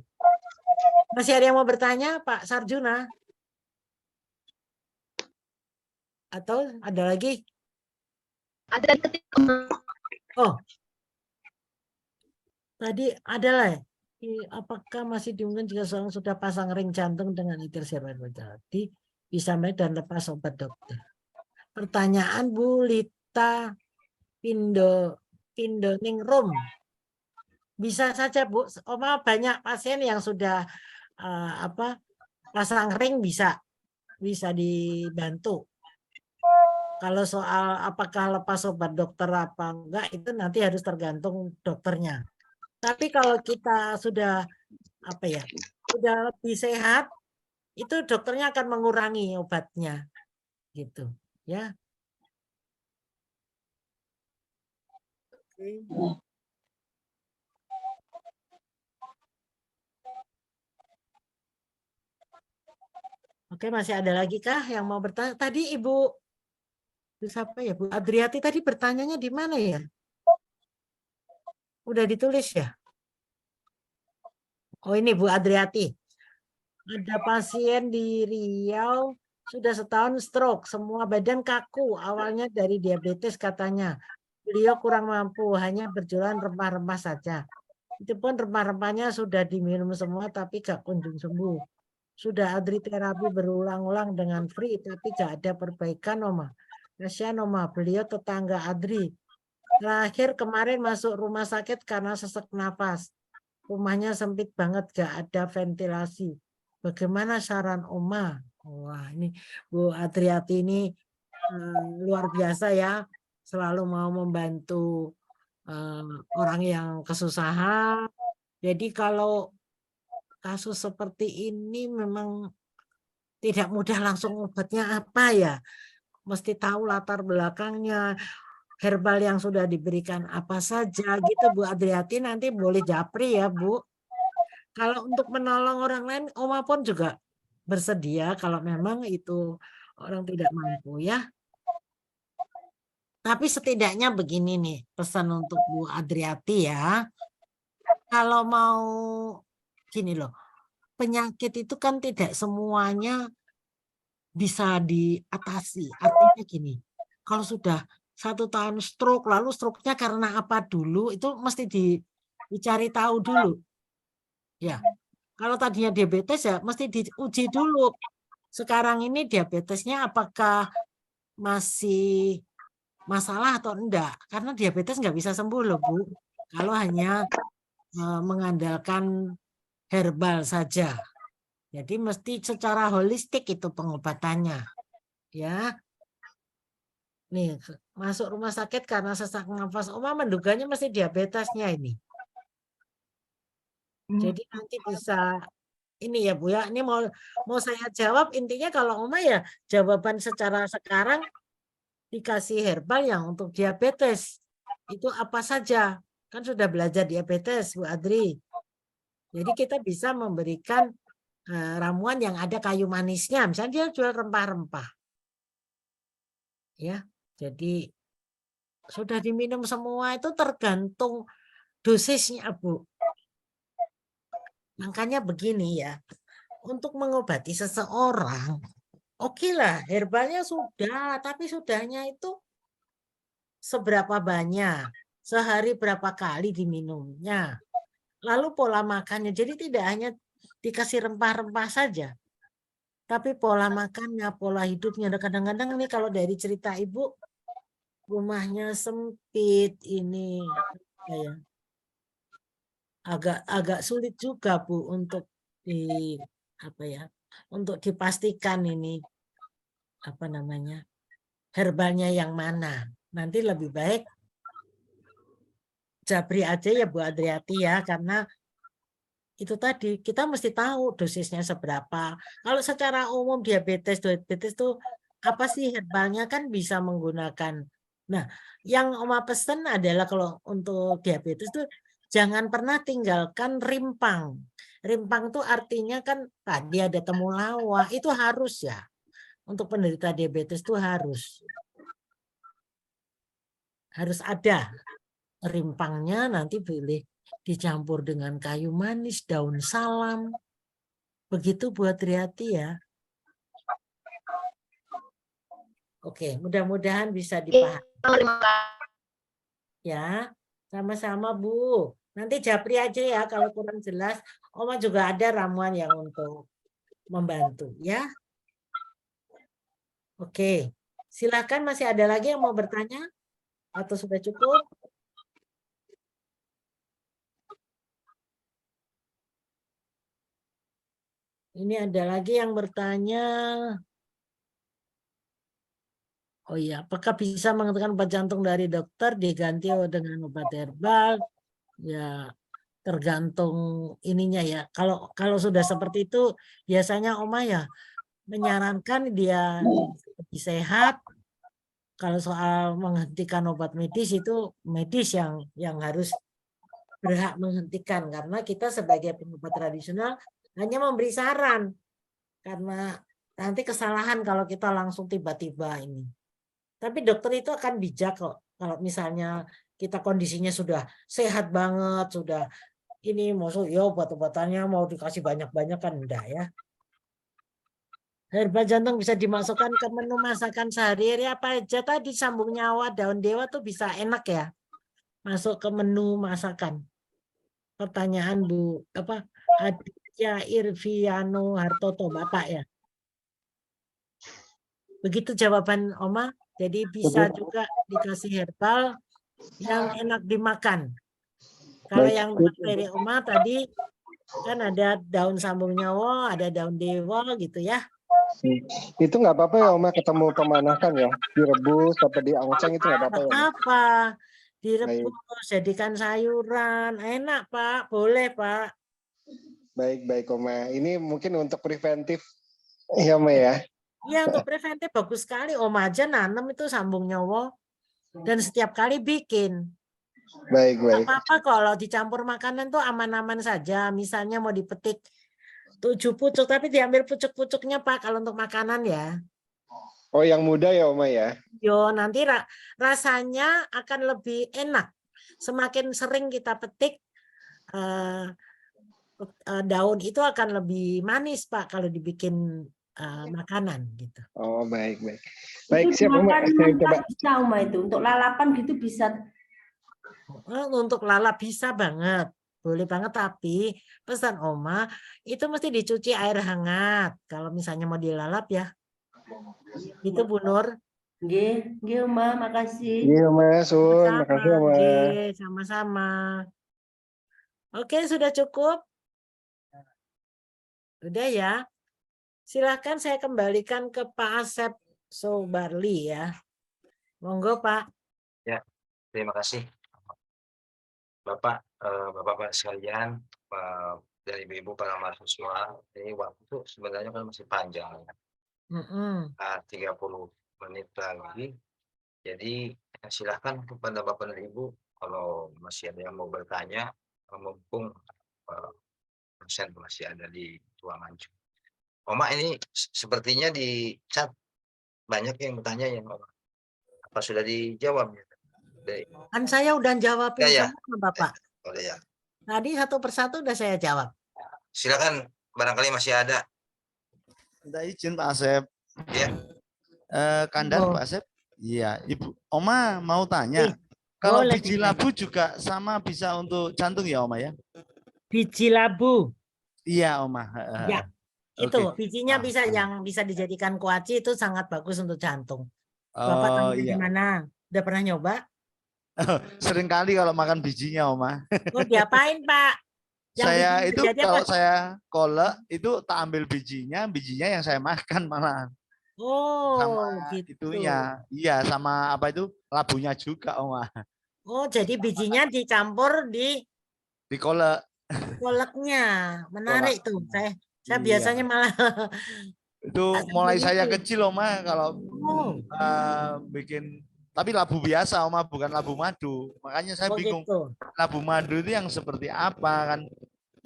Masih ada yang mau bertanya Pak Sarjuna? Atau ada lagi? Ada ketika Oh. Tadi ada lah. Apakah masih diumumkan jika seorang sudah pasang ring jantung dengan etil serpentati bisa main dan lepas obat dokter? Pertanyaan Bu Lita Pindoningrum. Bisa saja Bu, Oma banyak pasien yang sudah pasang ring bisa dibantu. Kalau soal apakah lepas obat dokter apa enggak itu nanti harus tergantung dokternya. Tapi kalau kita sudah sudah lebih sehat, itu dokternya akan mengurangi obatnya, gitu, ya. Oke, masih ada lagi kah yang mau bertanya? Tadi Ibu siapa ya, Bu Adriati tadi bertanyanya di mana ya? Udah ditulis ya? Oh ini Bu Adriati. Ada pasien di Riau sudah setahun stroke, semua badan kaku, awalnya dari diabetes katanya. Beliau kurang mampu, hanya berjualan rempah-rempah saja. Itu pun rempah-rempahnya sudah diminum semua tapi gak kunjung sembuh. Sudah adri terapi berulang-ulang dengan free tapi gak ada perbaikan Oma. Kasihan Oma, beliau tetangga Adri. Terakhir kemarin masuk rumah sakit karena sesak nafas. Rumahnya sempit banget, gak ada ventilasi. Bagaimana saran Oma? Wah ini Bu Adriati ini luar biasa ya. Selalu mau membantu orang yang kesusahan. Jadi kalau kasus seperti ini memang tidak mudah langsung obatnya apa ya. Mesti tahu latar belakangnya, herbal yang sudah diberikan apa saja gitu Bu Adriati, nanti boleh japri ya Bu. Kalau untuk menolong orang lain, Oma pun juga bersedia kalau memang itu orang tidak mampu ya. Tapi setidaknya begini nih, pesan untuk Bu Adriati ya. Kalau mau gini loh, penyakit itu kan tidak semuanya bisa diatasi. Artinya gini, kalau sudah 1 tahun stroke, lalu stroke-nya karena apa dulu, itu mesti dicari tahu dulu. Ya, kalau tadinya diabetes ya mesti diuji dulu. Sekarang ini diabetesnya apakah masih masalah atau enggak? Karena diabetes nggak bisa sembuh loh Bu, kalau hanya mengandalkan herbal saja. Jadi mesti secara holistik itu pengobatannya. Ya. Nih, masuk rumah sakit karena sesak nafas. Oma menduganya mesti diabetesnya ini. Jadi nanti bisa ini ya Bu ya. Ini mau saya jawab intinya kalau Oma ya jawaban secara sekarang dikasih herbal yang untuk diabetes. Itu apa saja? Kan sudah belajar diabetes Bu Adri. Jadi kita bisa memberikan ramuan yang ada kayu manisnya. Misalnya dia jual rempah-rempah. Ya. Jadi sudah diminum semua itu tergantung dosisnya Bu. Makanya begini ya. Untuk mengobati seseorang, oke lah herbalnya sudah, tapi sudahnya itu seberapa banyak, sehari berapa kali diminumnya, lalu pola makannya. Jadi tidak hanya dikasih rempah-rempah saja, tapi pola makannya, pola hidupnya. Kadang-kadang ini kalau dari cerita Ibu, rumahnya sempit ini, ya agak sulit juga Bu untuk untuk dipastikan ini herbalnya yang mana. Nanti lebih baik japri aja ya Bu Adriati ya, karena itu tadi kita mesti tahu dosisnya seberapa. Kalau secara umum diabetes tuh apa sih herbalnya kan bisa menggunakan. Nah, yang Oma pesen adalah kalau untuk diabetes tuh jangan pernah tinggalkan rimpang. Rimpang tuh artinya kan tadi ada temulawak, itu harus ya. Untuk penderita diabetes tuh harus ada rimpangnya, nanti boleh dicampur dengan kayu manis, daun salam. Begitu buat Riyati ya. Oke, mudah-mudahan bisa dipahami. Ya, sama-sama Bu. Nanti japri aja ya kalau kurang jelas. Oma juga ada ramuan yang untuk membantu ya. Oke, silakan masih ada lagi yang mau bertanya? Atau sudah cukup? Ini ada lagi yang bertanya. Oh iya, apakah bisa mengatakan obat jantung dari dokter diganti dengan obat herbal? Ya, tergantung ininya ya. Kalau sudah seperti itu, biasanya Oma ya menyarankan dia lebih sehat. Kalau soal menghentikan obat medis itu medis yang harus berhak menghentikan, karena kita sebagai pengobat tradisional hanya memberi saran, karena nanti kesalahan kalau kita langsung tiba-tiba ini. Tapi dokter itu akan bijak kok. Kalau misalnya kita kondisinya sudah sehat banget, sudah ini maksud ya obat-obatannya mau dikasih banyak-banyak kan enggak ya. Herbal jantung bisa dimasukkan ke menu masakan sehari-hari apa aja tadi, sambung nyawa, daun dewa tuh bisa enak ya. Masuk ke menu masakan. Pertanyaan Bu Aditya Irviano Hartoto Bapak ya. Begitu jawaban Oma. Jadi bisa juga dikasih herbal yang enak dimakan. Kalau yang dari Oma tadi kan ada daun sambung nyawa, ada daun dewa gitu ya. Itu nggak apa-apa ya Oma, ketemu pemanasan ya, direbus atau diangseng itu nggak apa-apa ya? Apa? Direbus, jadikan sayuran. Enak, Pak. Boleh, Pak. Baik, Oma. Ini mungkin untuk preventif ya, Oma ya. Iya, untuk preventif bagus sekali. Om aja nanam itu sambung nyawa. Dan setiap kali bikin. Baik. Nggak apa-apa kalau dicampur makanan tuh aman-aman saja. Misalnya mau dipetik 7 pucuk, tapi diambil pucuk-pucuknya, Pak, kalau untuk makanan ya. Oh, yang muda ya, Oma ya. Yo, nanti rasanya akan lebih enak. Semakin sering kita petik, daun itu akan lebih manis, Pak, kalau dibikin makanan gitu. Oh, baik. Baik, siap, Oma. Saya coba. Bisa, Oma, itu untuk lalapan gitu bisa. Untuk lalap bisa banget. Boleh banget, tapi pesan Oma itu mesti dicuci air hangat. Kalau misalnya mau dilalap ya. Itu Bu Nur. Nggih, Oma, makasih. Iya, Oma, Sun. Makasih, Oma. Sama-sama. Oke, sudah cukup? Udah ya. Silahkan saya kembalikan ke Pak Asep Sobarli ya. Monggo, Pak. Ya, terima kasih. Bapak sekalian, dari Ibu para mahasiswa, ini waktu sebenarnya kan masih panjang. 30 menit lagi. Jadi silahkan kepada Bapak dan Ibu kalau masih ada yang mau bertanya, mumpung dosen masih ada di ruangan. Oma, ini sepertinya di chat banyak yang bertanya ya, Oma. Apa sudah dijawab? Kan saya udah jawabin Ya. semua, Bapak. Udah ya. Tadi satu persatu udah saya jawab. Silakan, barangkali masih ada. Minta izin Pak Asep. Ya. Kandar Pak Asep. Iya, Ibu Oma mau tanya. Kalau boleh, biji labu juga sama bisa untuk jantung ya, Oma ya? Biji labu. Iya, Oma. Ya. Itu bijinya yang bisa dijadikan kuaci, itu sangat bagus untuk jantung. Bapak tahu dari mana? Udah pernah nyoba? Sering kali kalau makan bijinya, Oma. Oh, diapain, Pak? Saya itu kalau saya kolek itu tak ambil bijinya yang saya makan malah. Oh, sama gitu. Itunya. Iya, sama apa itu? Labunya juga, Oma. Oh, jadi bijinya dicampur di kolek. Koleknya. Menarik tuh. Saya biasanya malah itu mulai saya kecil, Oma, kalau bikin, tapi labu biasa, Oma, bukan labu madu. Makanya saya bingung, gitu. Labu madu itu yang seperti apa kan?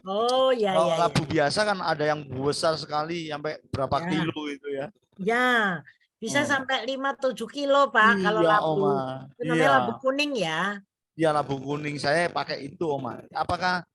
Oh, ya. Labu biasa kan ada yang besar sekali sampai berapa kilo itu ya? Ya, bisa sampai 5-7 kilo, Pak. Iya, kalau labu. Oma. Itu namanya labu kuning ya? Iya, labu kuning. Saya pakai itu, Oma. Apakah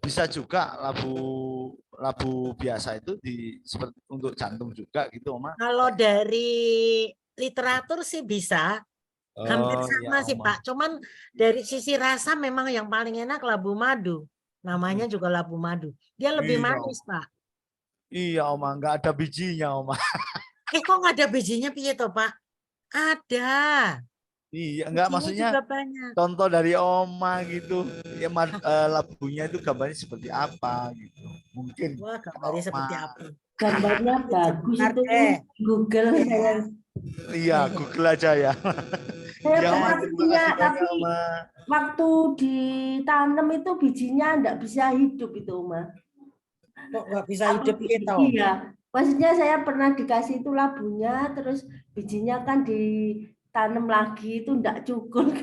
bisa juga labu biasa itu seperti untuk jantung juga gitu, Oma? Kalau dari literatur sih bisa. Hampir sama sih, Pak. Cuman dari sisi rasa memang yang paling enak labu madu. Namanya juga labu madu. Dia lebih manis, Pak. Iya, Oma. Nggak ada bijinya, Oma. Kok nggak ada bijinya, piye toh, Pak? Ada. Iya, enggak, maksudnya contoh dari Oma gitu. Ya, labunya itu gambarnya seperti apa gitu. Mungkin. Wah, gambarnya seperti apa? Gambarnya bagus itu Google saya. Iya, Google aja ya. Saya pernah punya, tapi waktu ditanam itu bijinya enggak bisa hidup itu, Oma. Kok nggak bisa hidup gitu? Iya, maksudnya saya pernah dikasih itu labunya, terus bijinya kan ditanam lagi itu enggak cukup.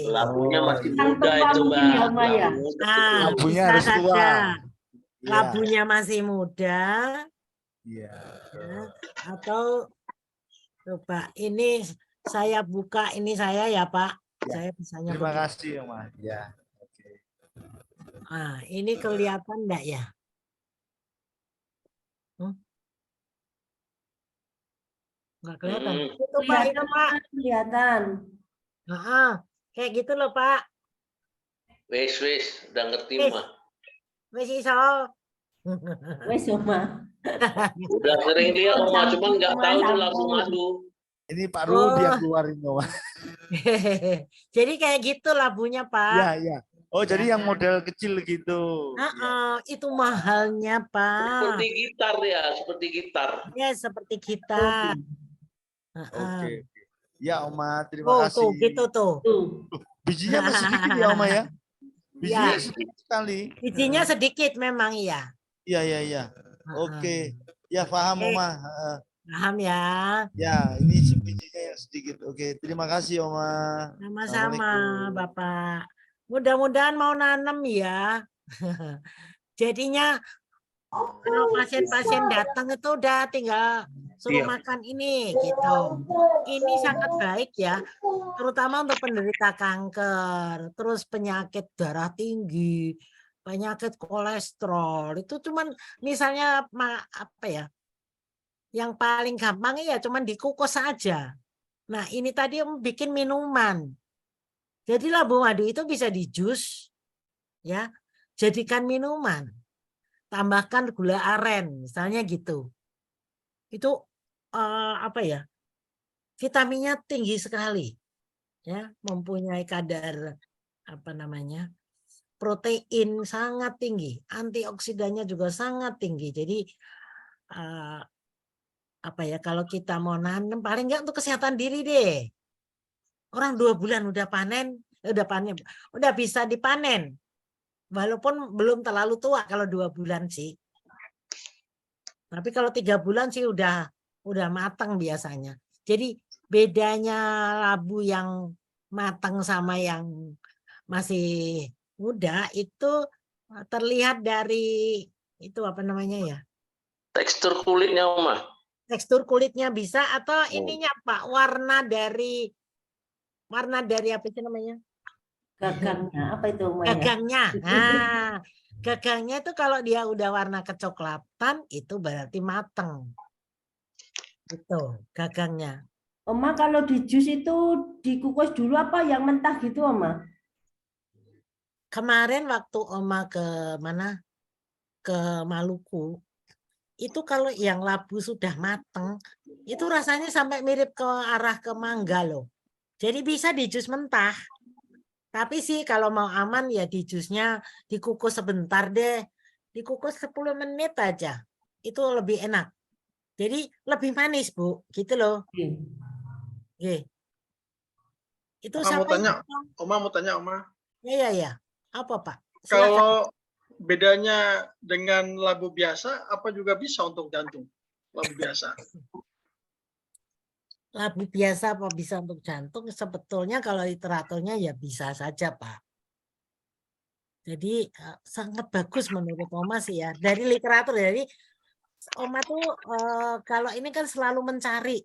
Labunya masih muda itu, Mbak. Ya, labunya harus tua. Labunya masih muda. Iya. Atau coba ini saya buka ini saya ya, Pak. Ya. Saya bisanya. Terima kasih, Oma. Ya. Oke. Ah, ini kelihatan enggak ya? Enggak kelihatan. Itu Pak, itu Pak. Kelihatan. Kayak gitu loh, Pak. Wes, udah ngerti, mah. Wes iso. Wes, Oma. Udah sering lihat, Oma, cuman nggak tahu itu labu madu. Ini Pak Rudi yang keluarin, Oma. Jadi kayak gitu labunya, Pak. Iya. Oh, jadi yang model kecil gitu. Itu mahalnya, Pak. Seperti gitar ya, seperti gitar. Ya, seperti gitar. Oke. Ya Oma, terima kasih. Tuh gitu tuh. Bijinya masih sedikit ya Oma ya? Bijinya Ya, sedikit sekali. bijinya sedikit memang iya. Iya, iya, iya. Oke. Ya paham Oke. Oma. Paham ya. Ya, ini bijinya yang sedikit. Oke, terima kasih Oma. Sama-sama Assalamualaikum. Bapak. Mudah-mudahan mau nanam ya. Jadinya kalau pasien-pasien datang itu udah tinggal suruh Iya. makan ini gitu. Ini sangat baik ya, terutama untuk penderita kanker, terus penyakit darah tinggi, penyakit kolesterol. Itu cuman misalnya apa ya? Yang paling gampang ya cuman dikukus saja. Nah, ini tadi bikin minuman. Jadi labu madu itu bisa dijus ya, jadikan minuman. Tambahkan gula aren, misalnya gitu. Itu apa ya? Vitaminnya tinggi sekali. Ya, mempunyai kadar apa namanya? Protein sangat tinggi, antioksidannya juga sangat tinggi. Jadi apa ya, kalau kita mau nanam paling enggak untuk kesehatan diri deh. Orang 2 bulan udah udah bisa dipanen. Walaupun belum terlalu tua kalau 2 bulan sih. Tapi kalau 3 bulan sih udah matang biasanya. Jadi bedanya labu yang matang sama yang masih muda itu terlihat dari itu apa namanya ya? Tekstur kulitnya, Oma. Tekstur kulitnya bisa atau ininya Pak, warna dari apa sih namanya? Gagangnya apa itu Oma ya? Gagangnya. Nah, gagangnya itu kalau dia udah warna kecoklatan itu berarti mateng. Itu gagangnya. Oma kalau di jus itu dikukus dulu apa yang mentah gitu Oma? Kemarin waktu Oma ke mana? Ke Maluku. Itu kalau yang labu sudah mateng, itu rasanya sampai mirip ke arah ke mangga loh. Jadi bisa di jus mentah. Tapi sih kalau mau aman ya di jusnya dikukus sebentar deh. Dikukus 10 menit aja. Itu lebih enak. Jadi lebih manis, Bu. Gitu loh. Oke. Itu Oma mau sampai tanya, Oma. Ya. Apa, Pak? Silakan. Kalau bedanya dengan labu biasa, apa juga bisa untuk jantung? Labu biasa. Labu biasa apa bisa untuk jantung? Sebetulnya kalau literaturnya ya bisa saja, Pak. Jadi sangat bagus menurut Oma sih ya. Dari literatur, jadi Oma tuh kalau ini kan selalu mencari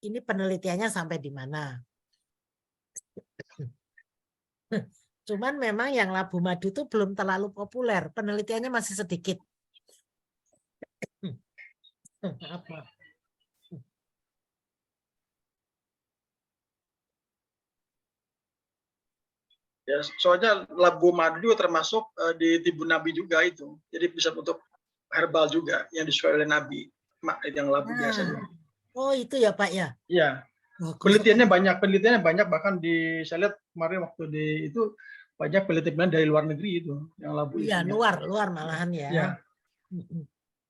ini penelitiannya sampai di mana. Cuman memang yang labu madu itu belum terlalu populer. Penelitiannya masih sedikit. Apa? Ya, soalnya labu madu termasuk di tibu Nabi juga itu. Jadi bisa untuk herbal juga yang disukai oleh Nabi. Yang labu biasa juga. Oh itu ya Pak ya? Iya. Penelitiannya banyak bahkan saya lihat kemarin waktu itu banyak penelitian dari luar negeri itu yang labu. Iya luar malahan ya. Ya.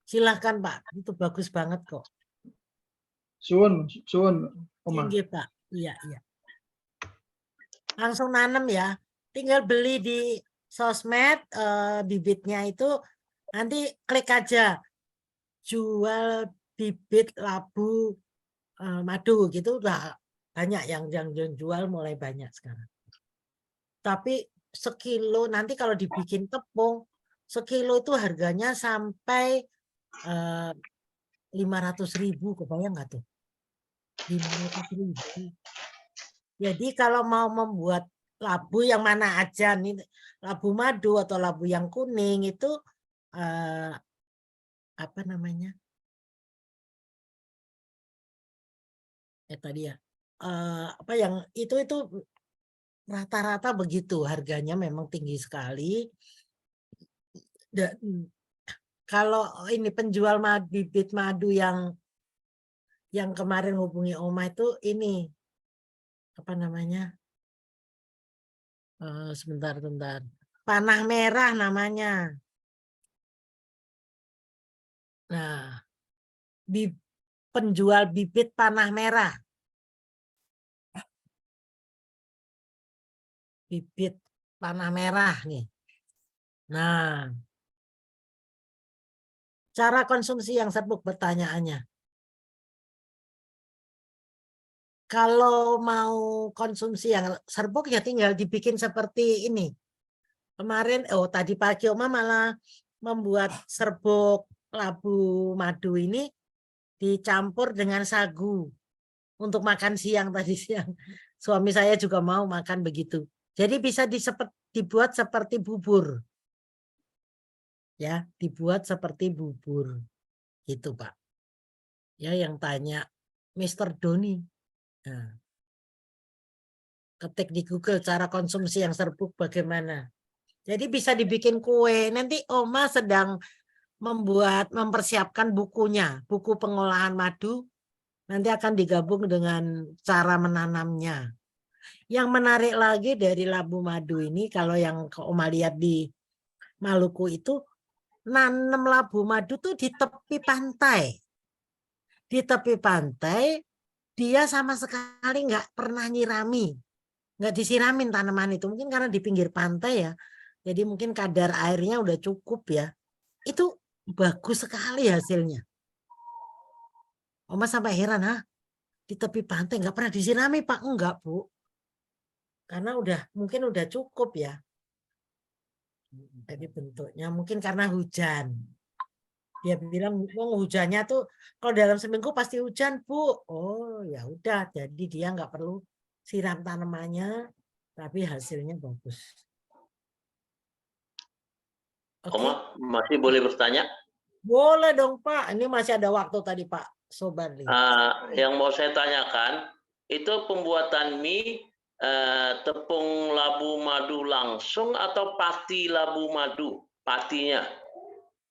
Silahkan Pak, itu bagus banget kok. Suun, Oma. Tinggi Pak, iya. Langsung nanam ya, tinggal beli di sosmed bibitnya itu, nanti klik aja jual bibit labu madu gitu, udah banyak yang jual, mulai banyak sekarang. Tapi sekilo nanti kalau dibikin tepung, sekilo itu harganya sampai 500.000, kebayang nggak tuh? 500.000. Jadi kalau mau membuat labu yang mana aja nih, labu madu atau labu yang kuning itu apa namanya? Tadi ya. Apa yang itu rata-rata begitu, harganya memang tinggi sekali. Dan kalau ini penjual bibit madu yang kemarin hubungi Oma itu ini apa namanya? Sebentar. Panah merah namanya. Nah, penjual bibit panah merah. bibit panah merah nih. Nah, cara konsumsi yang serbuk pertanyaannya. Kalau mau konsumsi yang serbuk ya tinggal dibikin seperti ini. Kemarin, tadi pagi Oma malah membuat serbuk labu madu ini dicampur dengan sagu untuk makan siang tadi siang. Suami saya juga mau makan begitu. Jadi bisa dibuat seperti bubur. Ya, dibuat seperti bubur. Gitu, Pak. Ya, yang tanya Mr. Doni. Nah, ketik di Google cara konsumsi yang serbuk bagaimana. Jadi bisa dibikin kue. Nanti Oma sedang mempersiapkan bukunya, buku pengolahan madu. Nanti akan digabung dengan cara menanamnya. Yang menarik lagi dari labu madu ini, kalau yang Oma lihat di Maluku itu, nanam labu madu tuh di tepi pantai. Di tepi pantai, dia sama sekali nggak pernah nyirami. Nggak disiramin tanaman itu. Mungkin karena di pinggir pantai ya. Jadi mungkin kadar airnya udah cukup ya. Itu bagus sekali hasilnya. Oma sampai heran, di tepi pantai nggak pernah disirami, Pak? Enggak, Bu. Karena mungkin udah cukup ya. Jadi bentuknya mungkin karena hujan. Dia bilang, hujannya tuh kalau dalam seminggu pasti hujan, Bu. Oh ya udah, jadi dia nggak perlu siram tanamannya, tapi hasilnya bagus. Oma masih boleh bertanya? Boleh dong, Pak. Ini masih ada waktu tadi, Pak Sobarli. Yang mau saya tanyakan, itu pembuatan mie tepung labu madu langsung atau pati labu madu, patinya?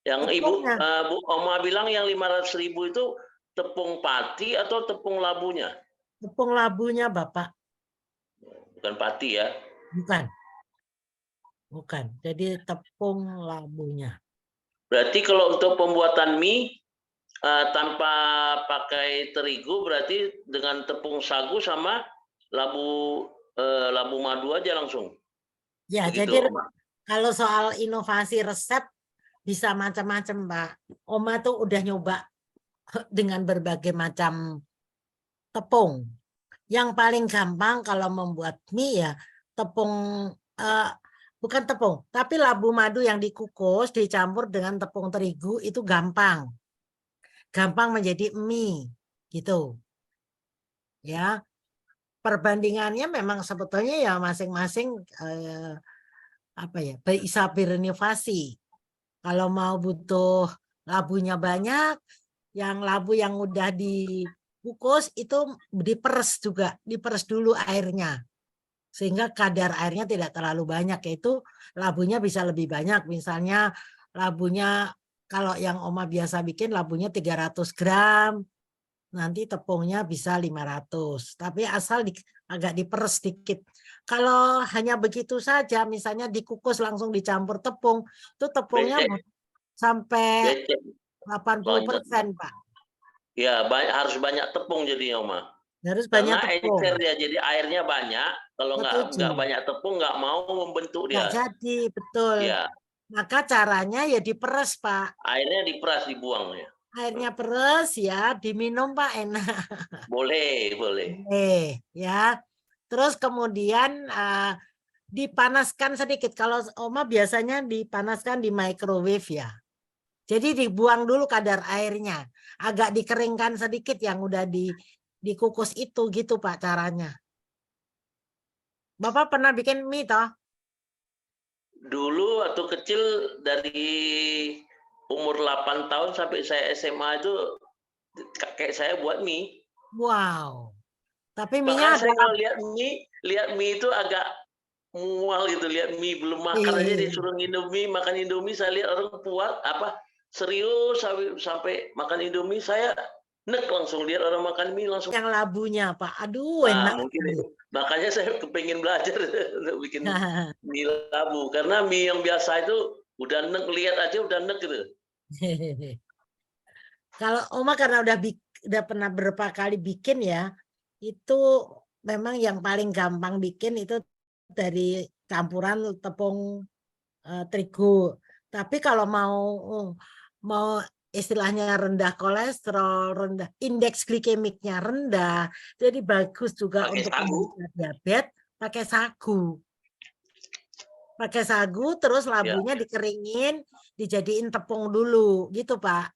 Yang Bu Oma bilang yang 500.000 itu tepung pati atau tepung labunya? Tepung labunya, Bapak. Bukan pati ya? Bukan. Jadi tepung labunya. Berarti kalau untuk pembuatan mie tanpa pakai terigu, berarti dengan tepung sagu sama labu madu aja langsung. Ya, begitu, jadi Oma. Kalau soal inovasi resep bisa macam-macam, Pak. Oma tuh udah nyoba dengan berbagai macam tepung. Yang paling gampang kalau membuat mie ya tepung, bukan tepung, tapi labu madu yang dikukus dicampur dengan tepung terigu itu gampang. Gampang menjadi mie gitu. Ya. Perbandingannya memang sebetulnya ya masing-masing bisa berinovasi. Kalau mau butuh labunya banyak, labu yang udah dikukus itu diperes juga, diperes dulu airnya. Sehingga kadar airnya tidak terlalu banyak, yaitu labunya bisa lebih banyak. Misalnya labunya kalau yang Oma biasa bikin labunya 300 gram, nanti tepungnya bisa 500. Tapi asal agak diperes sedikit. Kalau hanya begitu saja, misalnya dikukus langsung dicampur tepung, itu tepungnya sampai 80%, Pak. Ya, harus banyak tepung jadinya, Oma. Harus banyak tepung. Karena encer ya, jadi airnya banyak. Kalau nggak banyak tepung, nggak mau membentuk dia. Nggak jadi, betul. Ya. Maka caranya ya diperes, Pak. Airnya diperas, dibuang ya. Airnya peres ya, diminum, Pak, enak. Boleh. Ya. Terus kemudian dipanaskan sedikit. Kalau Oma biasanya dipanaskan di microwave ya. Jadi dibuang dulu kadar airnya. Agak dikeringkan sedikit yang udah dikukus itu gitu, Pak, caranya. Bapak pernah bikin mie toh? Dulu waktu kecil dari umur 8 tahun sampai saya SMA itu kakek saya buat mie. Wow. Tapi mie-nya saya kalau lihat mie itu agak mual gitu, lihat mie belum makan aja disuruh makan Indomie, saya lihat orang serius sampai makan Indomie, saya langsung lihat orang makan mie langsung. Yang labunya, Pak. Aduh, enak. Mungkin makanya saya kepengen belajar untuk bikin mie labu, karena mie yang biasa itu udah lihat aja udah gitu. Kalau Oma karena udah pernah berapa kali bikin ya, itu memang yang paling gampang bikin itu dari campuran tepung terigu. Tapi kalau mau istilahnya rendah kolesterol, rendah indeks glikemiknya rendah, jadi bagus juga Pakai untuk sagu. penderita diabetes pakai sagu. Pakai sagu terus labunya dikeringin, dijadiin tepung dulu, gitu Pak.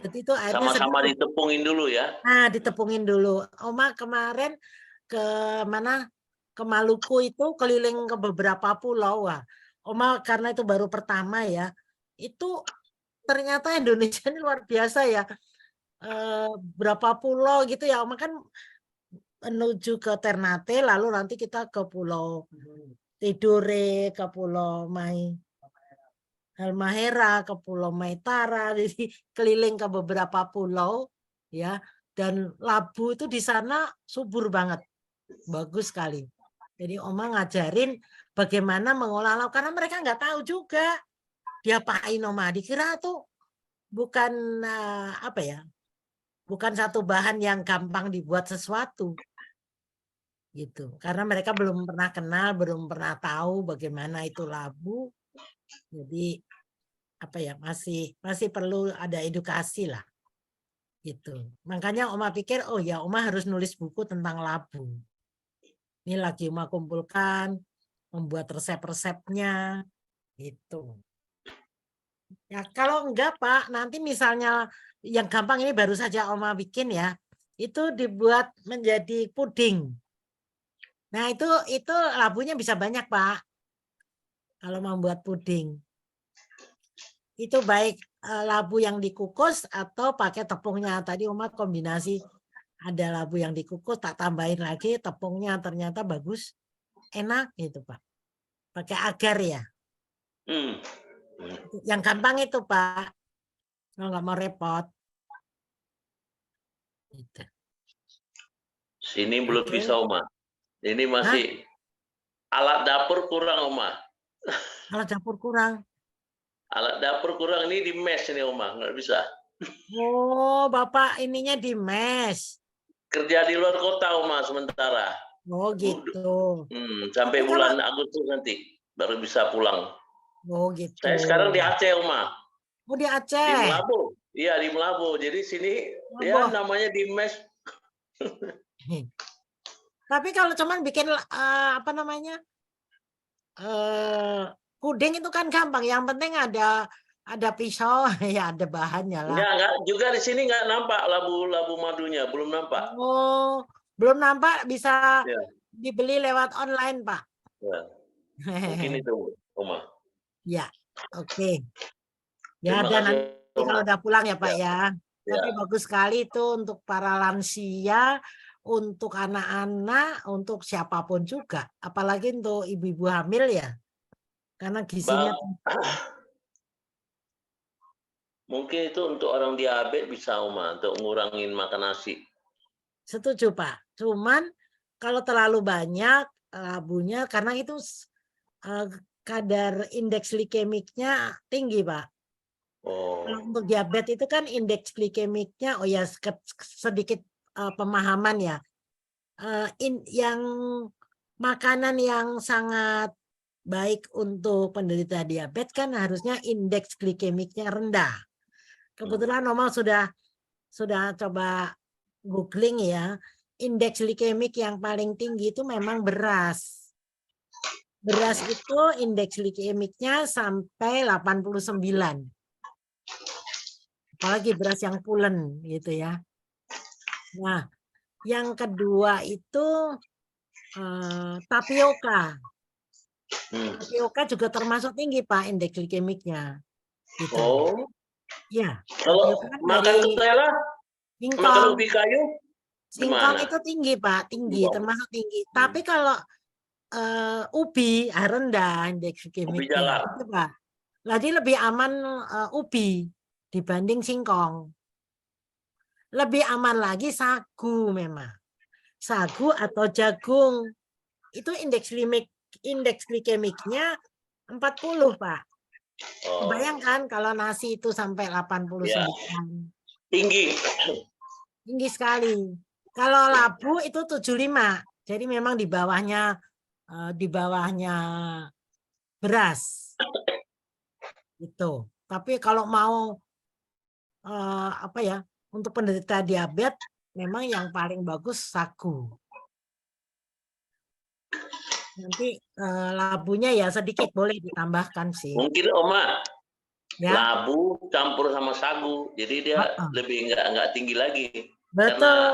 Jadi itu airnya Sama-sama sedikit. ditepungin dulu ya. Nah, ditepungin dulu. Oma kemarin ke mana? Ke Maluku itu keliling ke beberapa pulau. Wah. Oma karena itu baru pertama ya. Itu ternyata Indonesia ini luar biasa ya. Berapa pulau gitu ya. Oma kan menuju ke Ternate lalu nanti kita ke Pulau Tidore, ke Pulau Halmahera, ke Pulau Maitara, jadi keliling ke beberapa pulau ya. Dan labu itu di sana subur banget, bagus sekali. Jadi Oma ngajarin bagaimana mengolah labu karena mereka nggak tahu juga. Diapain Oma? Dikira tuh bukan apa ya? Bukan satu bahan yang gampang dibuat sesuatu. Gitu. Karena mereka belum pernah kenal, belum pernah tahu bagaimana itu labu. Jadi apa ya, masih perlu ada edukasi lah. Gitu. Makanya Oma pikir, oh ya Oma harus nulis buku tentang labu. Ini lagi Oma kumpulkan, membuat resep-resepnya, gitu. Ya kalau enggak Pak, nanti misalnya yang gampang ini baru saja Oma bikin ya, itu dibuat menjadi puding. Nah itu labunya bisa banyak Pak, kalau membuat puding. Itu baik labu yang dikukus atau pakai tepungnya. Tadi Oma kombinasi ada labu yang dikukus, tak tambahin lagi tepungnya, ternyata bagus, enak gitu Pak. Pakai agar ya. Yang gampang itu Pak, kalau nggak mau repot. Gitu. Sini belum bisa Oma. Ini masih alat dapur kurang Oma. Alat dapur kurang. Alat dapur kurang ini di mes ini Oma, nggak bisa. Oh, Bapak ininya di mes. Kerja di luar kota Oma sementara. Oh gitu. Sampai bulan Agustus nanti baru bisa pulang. Oh gitu. Saya sekarang di Aceh Oma. Oh di Aceh. Di Melabu. Iya di Melabu. Jadi sini ya namanya di mes. Tapi kalau cuman bikin apa namanya puding itu kan gampang. Yang penting ada pisau, ya ada bahannya lah. Enggak, juga di sini nggak nampak labu madunya, belum nampak. Oh, belum nampak, bisa dibeli lewat online, Pak. Ya. Mungkin itu, Oma. Ya, oke. Ya, dan nanti kalau udah pulang ya, Pak ya. Tapi bagus sekali itu untuk para lansia, untuk anak-anak, untuk siapapun juga. Apalagi untuk ibu-ibu hamil ya. Karena gizinya mungkin itu untuk orang diabetes bisa Oma, untuk ngurangin makan nasi. Setuju Pak. Cuman kalau terlalu banyak labunya, karena itu kadar indeks glikemiknya tinggi Pak. Untuk diabetes itu kan indeks glikemiknya, oh ya sedikit pemahaman ya. Yang makanan yang sangat baik untuk penderita diabetes kan harusnya indeks glikemiknya rendah. Kebetulan Oma sudah coba googling ya, indeks glikemik yang paling tinggi itu memang beras. Beras itu indeks glikemiknya sampai 89. Apalagi beras yang pulen gitu ya. Nah, yang kedua itu tapioka. Tapioka juga termasuk tinggi Pak indeks glikemiknya. Gitu. Oh. Ya. Kalau makan ketela, makan ubi kayu, singkong itu tinggi Pak, tinggi, termasuk tinggi. Tapi kalau ubi rendah indeks glikemiknya, itu Pak. Jadi lebih aman ubi dibanding singkong. Lebih aman lagi sagu memang. Sagu atau jagung itu indeks glikemiknya 40 Pak. Bayangkan kalau nasi itu sampai 89. Ya. Tinggi. Tinggi sekali. Kalau labu itu 75. Jadi memang di bawahnya di bawahnya beras. Gitu. Tapi kalau mau apa ya, untuk penderita diabetes memang yang paling bagus sagu. Nanti labunya ya sedikit boleh ditambahkan sih. Mungkin Oma Ya. labu campur sama sagu, jadi dia lebih nggak tinggi lagi. Betul. Karena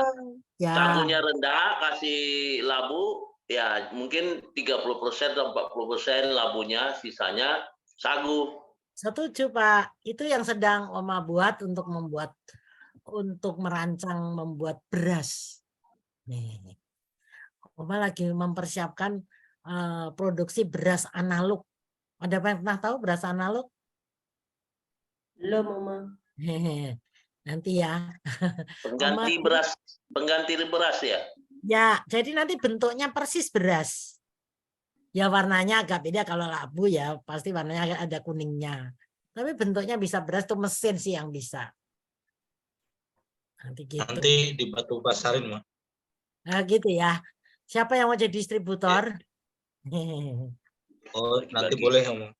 Ya. sagunya rendah, kasih labu ya mungkin 30% atau 40% labunya, sisanya sagu. Setuju Pak. Itu yang sedang Oma buat untuk merancang membuat beras. Nih. Oma lagi mempersiapkan produksi beras analog. Ada yang pernah tahu beras analog? Belum, Oma. Nanti ya. Pengganti beras ya. Ya, jadi nanti bentuknya persis beras. Ya warnanya agak beda, kalau labu ya pasti warnanya ada kuningnya. Tapi bentuknya bisa beras, tuh mesin sih yang bisa. Nanti gitu. Nanti di Batu Pasarin, Mak. Nah, gitu ya. Siapa yang mau jadi distributor? Oh, nanti boleh, Om.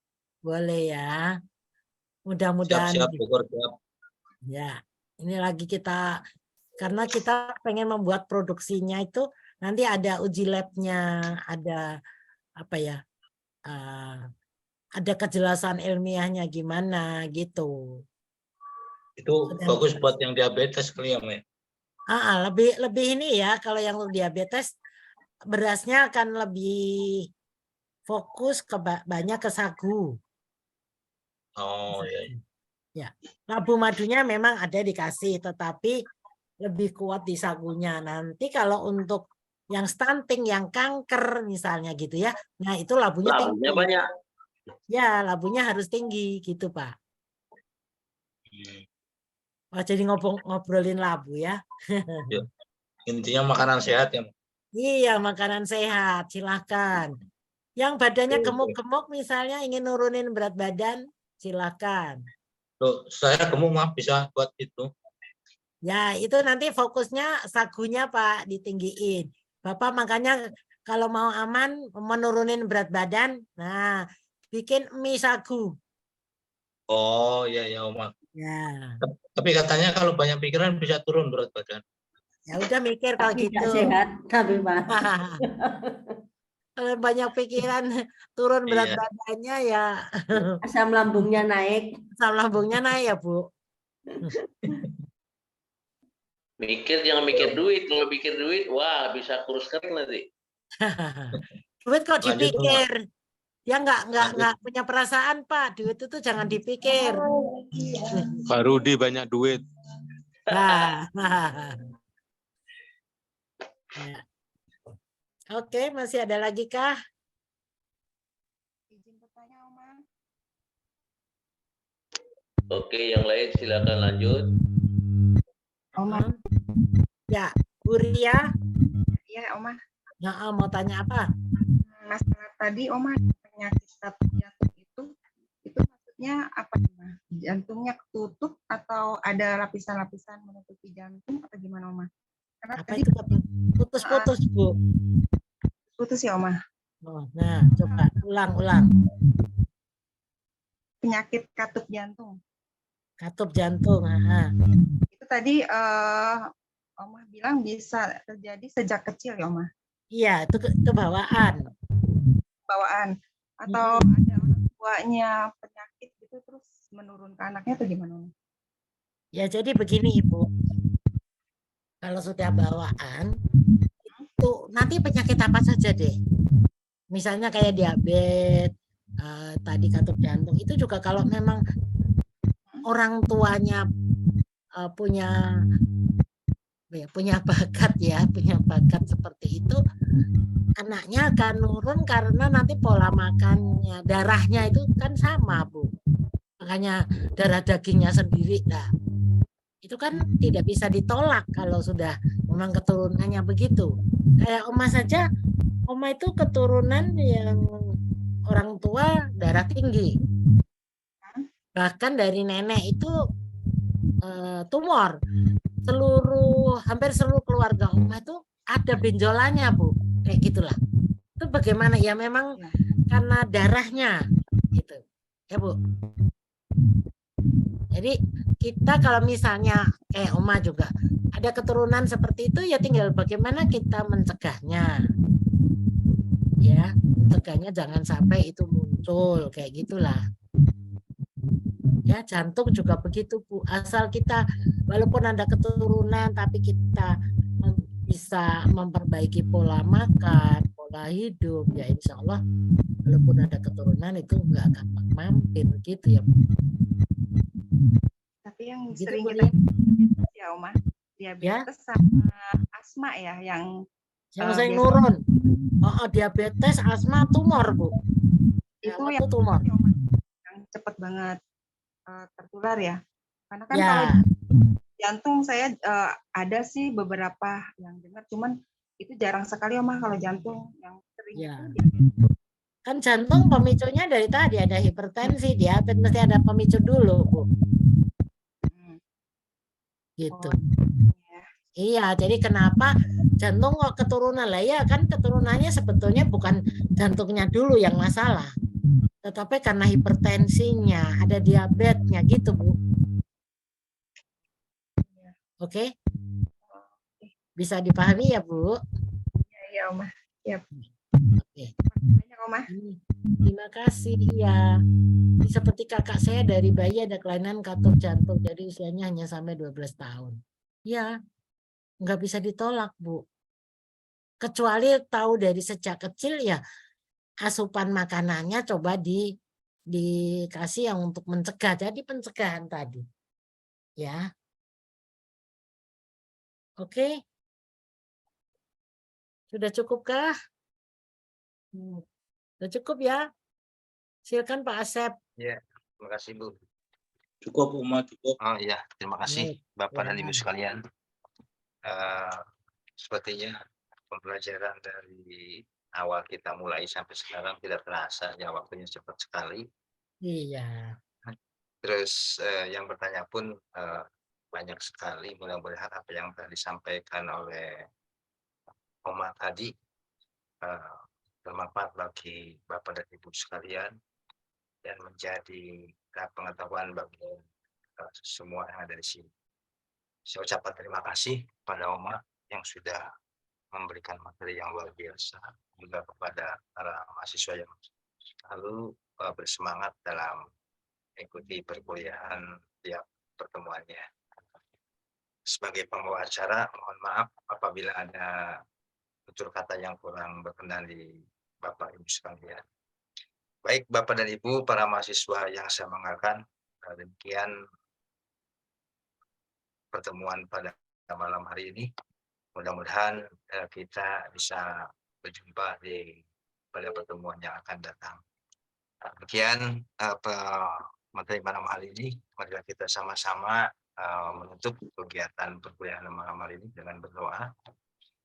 Boleh ya. Mudah-mudahan. Siap, Bogor, siap. Ya, ini lagi kita, karena kita pengen membuat produksinya itu nanti ada uji labnya, ada apa ya, ada kejelasan ilmiahnya gimana gitu. Itu bagus buat yang diabetes kali ya, Mak. Lebih ini ya, kalau yang diabetes berasnya akan lebih fokus banyak ke sagu. Oh iya. Ya, labu madunya memang ada dikasih, tetapi lebih kuat di sagunya. Nanti kalau untuk yang stunting, yang kanker misalnya gitu ya, nah itu labunya tinggi. Banyak. Ya, labunya harus tinggi gitu Pak. Oh, jadi ngobrolin labu ya. Intinya makanan sehat ya. Iya, makanan sehat, silahkan. Yang badannya gemuk-gemuk misalnya ingin nurunin berat badan, silahkan. Loh, saya gemuk Mak, bisa buat itu. Ya, itu nanti fokusnya sagunya Pak, ditinggiin. Bapak makanya kalau mau aman menurunin berat badan, nah bikin mie sagu. Oh iya ya Om. Ya. Tapi katanya kalau banyak pikiran bisa turun berat badan. Ya udah mikir kalau Tapi gitu. nggak sehat, tapi Pak. Kalau banyak pikiran turun berat badannya ya. Asam lambungnya naik. Asam lambungnya naik ya Bu. Jangan mikir duit. Kalau mikir duit, wah bisa kurus kering nanti. Duit kok dipikir. Dia nggak punya perasaan Pak. Duit itu jangan dipikir. Pak Rudi banyak duit. Nah. Ya. Oke, masih ada lagi kah? Izin bertanya, Oma. Oke, yang lain silakan lanjut. Oma. Ya, Bu Ria. Iya, Oma. Nah, mau tanya apa? Masalah tadi, Oma, penyakit satu jantung itu maksudnya apa, Oma? Jantungnya ketutup atau ada lapisan-lapisan menutupi jantung atau gimana, Oma? Karena apa tadi itu putus-putus, Bu? Putus ya, Oma. Oh, nah, coba ulang. Penyakit katup jantung. Katup jantung. Itu tadi Oma bilang bisa terjadi sejak kecil ya, Oma? Iya, itu bawaan. Bawaan. Atau ada orang tuanya penyakit gitu terus menurun ke anaknya atau gimana, Oma? Ya, jadi begini Ibu. Kalau sudah bawaan, itu nanti penyakit apa saja deh. Misalnya kayak diabetes, tadi katup jantung, itu juga kalau memang orang tuanya punya bakat seperti itu, anaknya akan nurun karena nanti pola makannya, darahnya itu kan sama Bu. Makanya darah dagingnya sendiri lah. Itu kan tidak bisa ditolak kalau sudah memang keturunannya begitu. Kayak Oma saja, Oma itu keturunan yang orang tua darah tinggi. Bahkan dari nenek itu tumor. Hampir seluruh keluarga Oma itu ada benjolannya Bu. Kayak gitulah. Itu Itu bagaimana ya, memang karena darahnya gitu ya Bu. Jadi kita kalau misalnya Oma juga ada keturunan seperti itu, ya tinggal bagaimana kita mencegahnya, ya mencegahnya jangan sampai itu muncul kayak gitulah. Ya jantung juga begitu Bu, asal kita walaupun ada keturunan tapi kita bisa memperbaiki pola makan, pola hidup, ya insya Allah walaupun ada keturunan itu nggak gampang mampir gitu ya Bu. Tapi yang Gitu, sering Bu, kita ya. ya Oma, diabetes sama asma ya yang sering biasanya nurun. Diabetes, asma, tumor Bu. itu Waktu yang tumor. ya, Oma, yang cepat banget tertular ya. Karena kan Ya. kalau jantung saya ada sih beberapa yang dengar, cuman itu jarang sekali Oma kalau jantung yang sering Ya. itu diabetes. Kan jantung pemicunya dari tadi ada hipertensi, diabetes mesti ada pemicu dulu Bu. Gitu. Iya, jadi kenapa jantung kok keturunan lah ya, kan keturunannya sebetulnya bukan jantungnya dulu yang masalah, tetapi karena hipertensinya, ada diabetesnya gitu Bu. Oke? Bisa dipahami ya Bu? Iya Oma. Siap. Oke. Banyak Oma. Terima kasih ya. Seperti kakak saya dari bayi ada kelainan katup jantung, jadi usianya hanya sampai 12 tahun. Ya, nggak bisa ditolak Bu. Kecuali tahu dari sejak kecil ya asupan makanannya coba dikasih yang untuk mencegah. Jadi pencegahan tadi. Ya. Oke. Sudah cukupkah? Sudah cukup ya? Silakan Pak Asep. Ya, terima kasih Bu. Cukup Oma, cukup. Oh iya, terima kasih Bapak dan Ibu Ya. sekalian. Sepertinya pembelajaran dari awal kita mulai sampai sekarang tidak terasa ya, waktunya cepat sekali. Iya. Terus yang bertanya pun banyak sekali. Mudah-mudahan apa yang telah disampaikan oleh Oma tadi bermanfaat bagi Bapak dan Ibu sekalian dan menjadi pengetahuan bagi semua yang ada di sini. Saya ucapkan terima kasih pada Oma yang sudah memberikan materi yang luar biasa, juga kepada para mahasiswa yang selalu bersemangat dalam mengikuti perkuliahan tiap pertemuannya. Sebagai pembawa acara, mohon maaf apabila ada tutur kata yang kurang berkenan di Bapak Ibu sekalian. Baik Bapak dan Ibu, para mahasiswa yang saya banggakan, demikian pertemuan pada malam hari ini. Mudah-mudahan kita bisa berjumpa pada pertemuan yang akan datang. Demikian materi malam hari ini. Mari kita sama-sama menutup kegiatan perkuliahan malam hari ini dengan berdoa.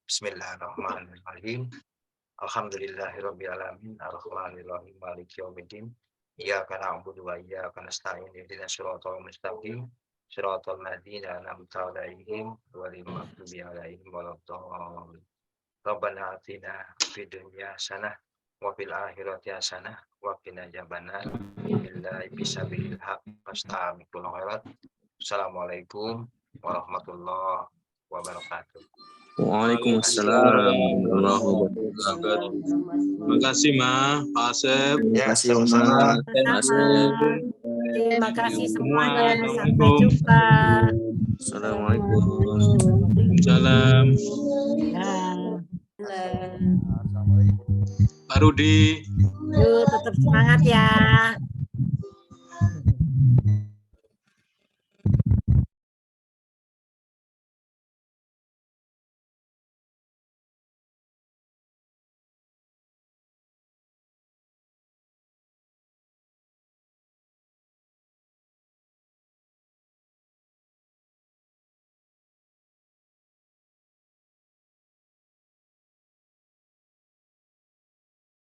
Bismillahirrahmanirrahim. Alhamdulillahirabbil alamin, arrahmanirrahim, maliki yaumiddin. Iyyaka na'budu wa iyyaka nasta'in, ihdinas siratal mustaqim, siratal ladzina an'amta 'alaihim ghairil maghdubi 'alaihim waladdallin. Rabbana atina fid dunya hasanah wa fil akhirati hasanah wa qina adzabannar. Billahi bisabilil haq fastabiqul khairat. Assalamualaikum warahmatullahi wabarakatuh. Waalaikumsalam warahmatullahi wabarakatuh. Terima kasih Ma, Pak Asep. Terima kasih Oma. Terima kasih semuanya. Sampai jumpa. Assalamualaikum. Salam. Ya. Pak Rudi. Yuk, tetap semangat ya.